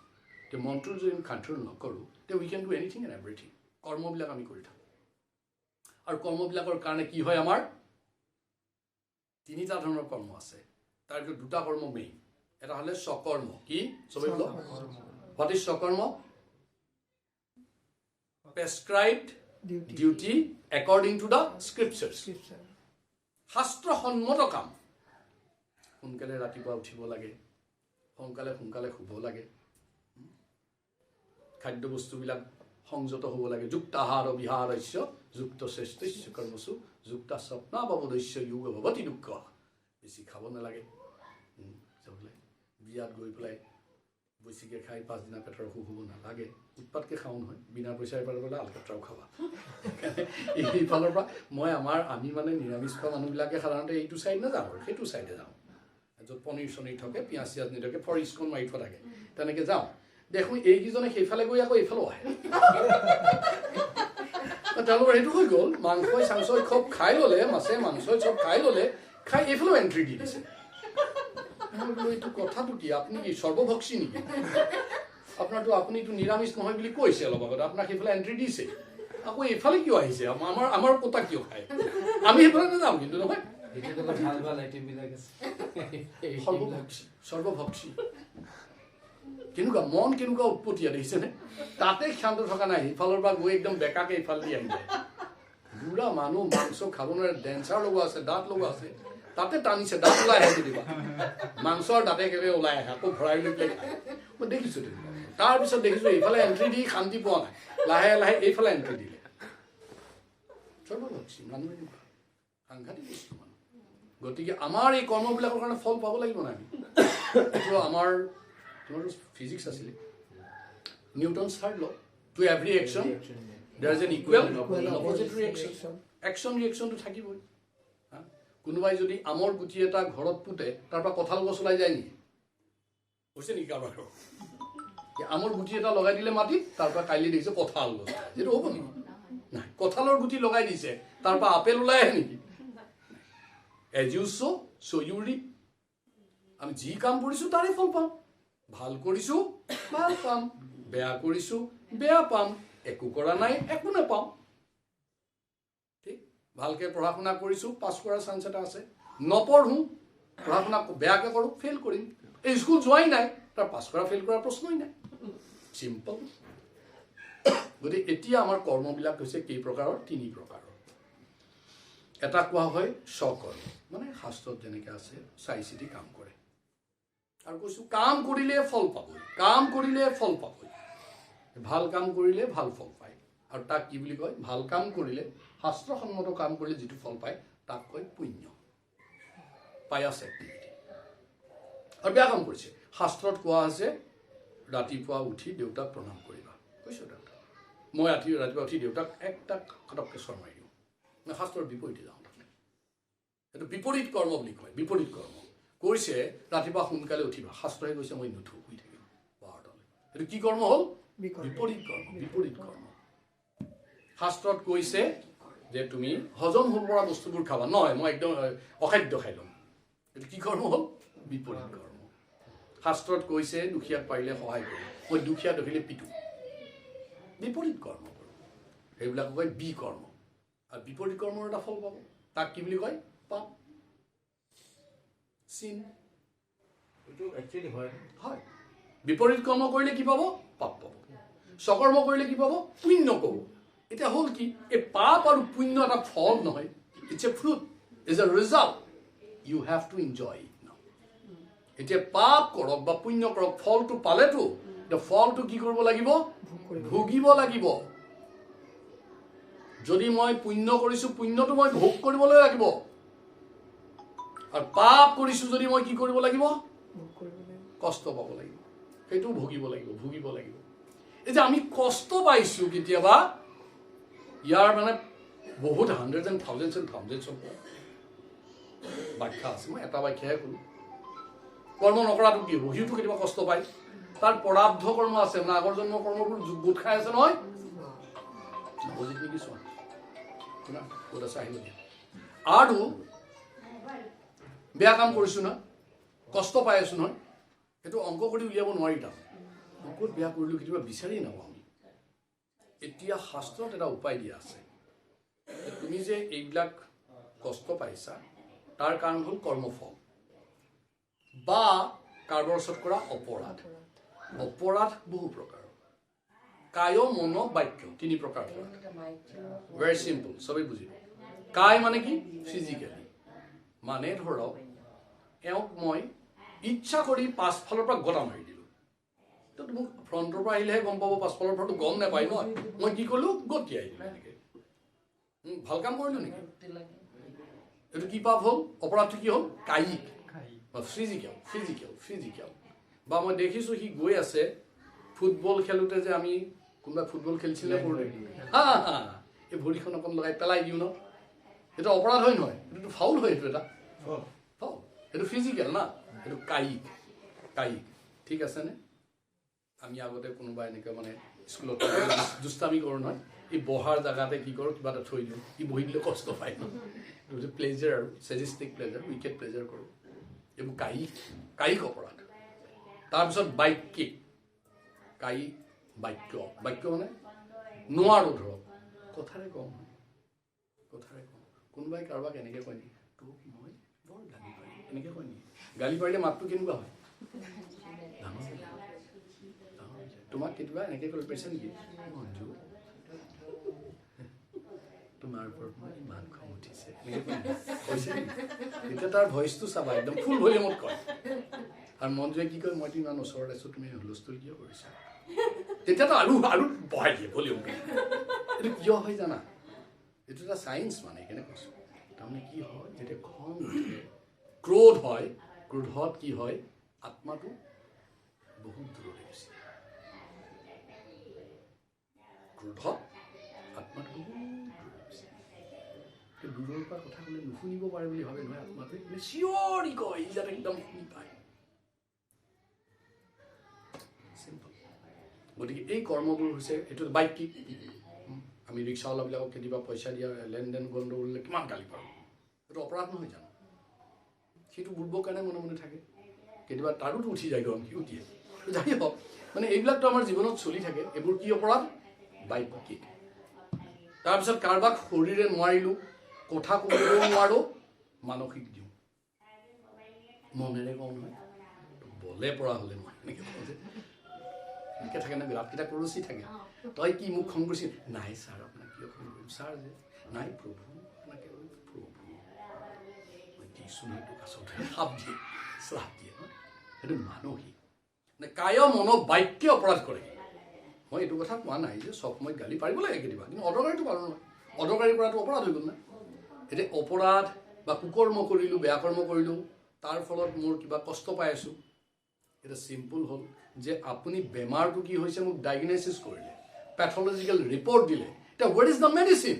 যে মনটোৰ যদি আমি কণ্ট্ৰল নকৰোঁ, তে we can do anything and everything. কৰ্মবিলাক আমি কৰি থাকোঁ। আৰু কৰ্মবিলাকৰ কাৰণে কি হয় আমাৰ তিনিটা ধৰণৰ কৰ্ম আছে তাৰ ভিতৰত দুটা কৰ্ম মেইন এটা হলে স্বকৰ্ম কি সবে বলো হোৱাট ইজ স্বকৰ্ম prescribed duty according to the scriptures শাস্ত্ৰসন্মত কাম সোনকালে ৰাতিপুৱা উঠিব লাগে সোনকালে শুব লাগে খাদ্য বস্তুবিলাক সংযত হ'ব লাগে যুক্ত আহাৰ বিহাৰস্য যুক্ত শ্ৰেষ্ঠস্য কৰ্মসু যুক্ত স্বপ্নাববোধস্য যোগ ভৱতি দুঃখ বেছি খাব নালাগে বিয়াত গৈ পেলাই বেছিকে খাই পাঁচদিনা পেটৰ অসুখ হ'ব নালাগে উৎপাতকে খাওঁ নহয় বিনা পইচাৰ পৰা গ'লে আলকাট্ৰাও খাবা এইফালৰ পৰা মই আমি মানে নিৰামিষ খোৱা মানুহবিলাকে সাধাৰণতে এইটো চাইড নাযাওঁ আৰু সেইটো চাইডে যাওঁ য'ত পনীৰ চনীৰ থাকে পিঁয়াজ চিয়াজ নিথাকে ফৰিচখন মাৰি থোৱা থাকে তেনেকৈ যাওঁ দেখোন এইকেইজনে সেইফালে গৈ আকৌ এইফালেও আহে তেওঁলোকৰ সেইটো হৈ গ'ল মাংসই চাংসই খুব খাই ল'লে মাছে মাংসই চব খাই ল'লে খাই এইফালেও এণ্ট্ৰি দি দিছে এইটো কথাটো কি আপুনি কি সৰ্বভক্ষী নেকি আপোনাৰতো আপুনিতো নিৰামিষ নহয় বুলি কৈছে অলপ আগতে আপোনাক সেইফালে এণ্ট্ৰি দিছে আকৌ এইফালে কিয় আহিছে আমাৰ কোটা কিয় খায় আমি সেইফালে নাযাওঁ কিন্তু নহয় সৰ্বভক্ষী কেনেকুৱা মন কেনেকুৱা উৎপতীয়া দেখিছেনে তাতে শান্ত থকা নাই সিফালৰ পৰা গৈ একদম বেকাকে ইফাল দি আহি যায় বুঢ়া মানুহ মাংস খাব নোৱাৰে ডেন্সাৰ লগোৱা আছে দাঁত লগোৱা আছে তাতে টানিছে দাঁত ওলাই আহে কেতিয়াবা মাংসৰ দাঁতে একেবাৰে ওলাই আহে আকৌ ভৰাই লৈ পেলাই খায় মই দেখিছোঁ তেনেকুৱা তাৰপিছত দেখিছোঁ এইফালে এণ্ট্ৰি দি শান্তি পোৱা নাই লাহে লাহে এইফালে এণ্ট্ৰি দিলে সৰ্বভক্ষী মানুহ সাংঘাতিক বস্তু মানুহ গতিকে আমাৰ এই কৰ্মবিলাকৰ কাৰণে ফল পাব লাগিব নাই আমি আমাৰ তোমাৰতো ফিজিক্স আছিলে Newton's third law to every action there is an equal opposite reaction action ৰিয়েকশ্যনটো থাকিবই কোনোবাই যদি আমৰ গুটি এটা ঘৰত পোতে তাৰ পৰা কঁঠাল গছ ওলাই যায় নেকি হৈছে নেকি কাৰোবাৰ আমৰ গুটি এটা লগাই দিলে মাটিত তাৰ পৰা কাইলৈ দেখিছে কঁঠাল গছ সেইটো হ'ব নেকি নাই কঁঠালৰ গুটি লগাই দিছে তাৰ পৰা আপেল ওলাই আহে নেকি এজ ইউ চ' ইউ ৰিপ আমি যি কাম কৰিছোঁ তাৰে ফল পাম ভাল কৰিছোঁ ভাল পাম বেয়া কৰিছোঁ বেয়া পাম একো কৰা নাই একো নাপাম ঠিক ভালকৈ পঢ়া শুনা কৰিছোঁ পাছ কৰাৰ চান্স এটা আছে নপঢ়োঁ পঢ়া শুনা বেয়াকৈ কৰোঁ ফেইল কৰিম এই স্কুল যোৱাই নাই তাৰ পাছ কৰা ফেইল কৰাৰ প্ৰশ্নই নাই চিম্পল গতিকে এতিয়া আমাৰ কৰ্মবিলাক হৈছে কেই প্ৰকাৰৰ তিনি প্ৰকাৰৰ এটা কোৱা হয় স্বকৰ্ম মানে শাস্ত্ৰত যেনেকৈ আছে চাই চিতি কাম কৰে আৰু কৈছোঁ কাম কৰিলে ফল পাবই কাম কৰিলে ফল পাবই ভাল কাম কৰিলে ভাল ফল পায় আৰু তাক কি বুলি কয় ভাল কাম কৰিলে শাস্ত্ৰসন্মত কাম কৰিলে যিটো ফল পায় তাক কয় পুণ্য পায়াস এক্টিভিটি আৰু বেয়া কাম কৰিছে শাস্ত্ৰত কোৱা আছে ৰাতিপুৱা উঠি দেউতাক প্ৰণাম কৰিবা কৈছোঁ দেউতাক মই ৰাতিপুৱা উঠি দেউতাক একটা খটককৈ শৰ্মাই দিওঁ মই শাস্ত্ৰৰ বিপৰীতে যাওঁ এইটো বিপৰীত কৰ্ম বুলি কয় বিপৰীত কৰ্ম কৈছে ৰাতিপুৱা সোনকালে উঠিবা শাস্ত্ৰই কৈছে মই নুঠো শুই থাকিম 12টালৈ এইটো কি কৰ্ম হ'ল বিপৰীত কৰ্ম শাস্ত্ৰত কৈছে যে তুমি হজম হ'ব পৰা বস্তুবোৰ খাবা নহয় মই একদম অখাদ্য খাই ল'ম এইটো কি কৰ্ম হ'ল বিপৰীত কৰ্ম শাস্ত্ৰত কৈছে দুখীয়াক পাৰিলে সহায় কৰিম মই দুখীয়া দেখিলে পিটো বিপৰীত কৰ্ম কৰোঁ সেইবিলাক কয় বিকৰ্ম আৰু বিপৰীত কৰ্মৰ এটা ফল পাব তাক কি বুলি কয় পাপ চিন এইটো একচুৱেলি হয় বিপৰীত কৰ্ম কৰিলে কি পাব পাপ পাব স্বকৰ্ম কৰিলে কি পাব পুণ্য পাব এতিয়া হ'ল কি এই পাপ আৰু পুণ্য এটা ফল নহয় it's a fruit is a result you have to enjoy it now এতিয়া পাপ কৰক বা পুণ্য কৰক ফলটো পালেতো ফলটো কি কৰিব লাগিব ভুগিব লাগিব যদি মই পুণ্য কৰিছোঁ পুণ্যটো মই ভোগ কৰিবলৈ লাগিব আৰু পাপ কৰিছোঁ যদি মই কি কৰিব লাগিব কষ্ট পাব লাগিব সেইটো ভুগিব লাগিব এই যে আমি কষ্ট পাইছোঁ কেতিয়াবা ইয়াৰ মানে বহুত হাণ্ড্ৰেডছ এণ্ড থাউজেণ্ডছ অফ ব্যাখ্যা আছে মই এটা ব্যাখ্যাহে ক'লোঁ কৰ্ম নকৰাটো কি হ'ব সিওতো কেতিয়াবা কষ্ট পায় তাৰ পৰাদ্ধ কৰ্ম আছে মানে আগৰ জন্মৰ কৰ্মবোৰ গোট খাই আছে নহয় বুজি নেকি চোৱা শুনা ক'ত আছে আহিব দিয়া আৰু বেয়া কাম কৰিছোঁ না কষ্ট পাই আছোঁ নহয় সেইটো অংক কৰি উলিয়াব নোৱাৰি তাৰ অংকত বেয়া কৰিলোঁ কেতিয়াবা বিচাৰি নাপাওঁ আমি এতিয়া শাস্ত্ৰত এটা উপায় দিয়া আছে তুমি যে এইবিলাক কষ্ট পাইছা তাৰ কাৰণ হ'ল কৰ্মফল বা কাৰোবাৰ ওচৰত কৰা অপৰাধ অপৰাধ বহু প্ৰকাৰ কায় মন বাক্য তিনি প্ৰকাৰ ভেৰি চিম্পল সবেই বুজিব কায় মানে কি ফিজিকেলি মানে ধৰক এওঁক মই ইচ্ছা কৰি পাছফালৰ পৰা গটা মাৰি দিলোঁ তো মোক ফ্ৰণ্টৰ পৰা আহিলেহে গম পাব পাছফালৰ পৰাতো গম নাপায় ন মই কি কৰিলোঁ গতিয়াই দিলোঁ এনেকৈ ভাল কাম কৰিলোঁ নেকি এইটো কি পাপ হ'ল অপৰাধটো কি হ'ল কায়িক বা ফিজিকেল বা মই দেখিছোঁ সি গৈ আছে ফুটবল খেলোঁতে যে আমি কোনোবাই ফুটবল খেলিছিলে সৰুতে এই ভৰিখন অকণ লগাই পেলাই দিওঁ ন সেইটো অপৰাধ হয় নহয় এইটোতো ফাউল হয় এইটো এটা ফাউল এইটো ফিজিকেল না এইটো কায়িক ঠিক আছেনে আমি আগতে কোনোবা এনেকৈ মানে স্কুলত দুষ্টামি কৰোঁ নহয় এই বহাৰ জেগাতে কি কৰোঁ কিবা এটা থৈ দিওঁ ই বহি দিলে কষ্ট পায় ন এইটো প্লেজাৰ আৰু চেজিষ্টিক প্লেজাৰ উইকেট প্লেজাৰ কৰোঁ এইবোৰ কায়িক অপৰাধ তাৰপিছত বাক্যিক বাক্য মানে নোৱাৰোঁ ধৰক কথাৰে কওঁ কোনোবাই কাৰোবাক এনেকৈ কয় নেকি তোক মই বৰ গালি পাৰিম এনেকৈ কয় নেকি গালি পাৰিলে মাতটো কেনেকুৱা হয় তোমাক কেতিয়াবা এনেকৈ কৰি পাইছে নেকি মঞ্জু তোমাৰ ওপৰত মই ইমান খং উঠিছে কৈছে তেতিয়া তাৰ ভইচটো চাবা একদম ফুল ভলিউমত কয় আৰু মঞ্জুৱে কি কয় মইতো ইমান ওচৰত আছোঁ তুমি হুলস্থুল কিয় কৰিছা তেতিয়াতো আৰু বঢ়াই দিয়ে ভলিউমটো এইটো কিয় হয় জানা এইটো এটা চায়েন্স মানে কেনে কৈছোঁ তাৰমানে কি হয় যেতিয়া খং উঠে ক্ৰোধ হয় ক্ৰোধত কি হয় আত্মাটো বহুত দূৰলৈ গৈছে ক্ৰোধত আত্মাটো বহুত দূৰৰ পৰা কথা ক'লে নুশুনিব পাৰে বুলি ভাবে নহয় আত্মাটোৱে চিঞৰি কয় যাতে একদম শুনি পায় চিম্পল গতিকে এই কৰ্মবোৰ হৈছে এইটো বাক্যিক আমি ৰিক্সাৱালাবিলাকক কেতিয়াবা পইচা দিয়া লেনদেন গণ্ডগোলে কিমান গালি পাৰোঁ এইটো অপৰাধ নহয় জানো সেইটো বুৰ্বৰ কাৰণে মনে মনে থাকে কেতিয়াবা তাৰোতো উঠি যায় গৰম সি উঠিয়ে যাই হওক মানে এইবিলাকতো আমাৰ জীৱনত চলি থাকে এইবোৰ কি অপৰাধ বাক্যিক তাৰপিছত কাৰোবাক শৰীৰে নোৱাৰিলোঁ কথা ক'বও নোৱাৰোঁ মানসিক দিওঁ মনেৰে কওঁ নহয় বলে পৰা হ'লে মই এনেকৈ কওঁ যে এনেকৈ থাকে না বিৰাটকেইটা কৰচি থাকে তই কি মোক খং কৰিছিল নাই ছাৰ আপোনাক কিয় খং কৰিম ছাৰ যে নাই প্ৰভু আপোনাকে প্ৰভু মই দিছোঁ সেইটো আচলতে শ্ৰাপ দিয়ে ন সেইটো মানসিক নে কায় মন বাক্য অপৰাধ কৰে মই এইটো কথা কোৱা নাই যে চব সময়ত গালি পাৰিব লাগে কেতিয়াবা কিন্তু অদৰকাৰীটো পাৰোঁ নহয় অদৰকাৰী কৰাটো অপৰাধ হৈ গ'ল না এতিয়া অপৰাধ বা কুকৰ্ম কৰিলোঁ বেয়া কৰ্ম কৰিলোঁ তাৰ ফলত মোৰ কিবা কষ্ট পাই আছোঁ এটা চিম্পল হ'ল যে আপুনি বেমাৰটো কি হৈছে মোক ডায়েগন'চিছ কৰিলে পেথলজিকেল ৰিপৰ্ট দিলে এতিয়া হোৱাট ইজ দ্য মেডিচিন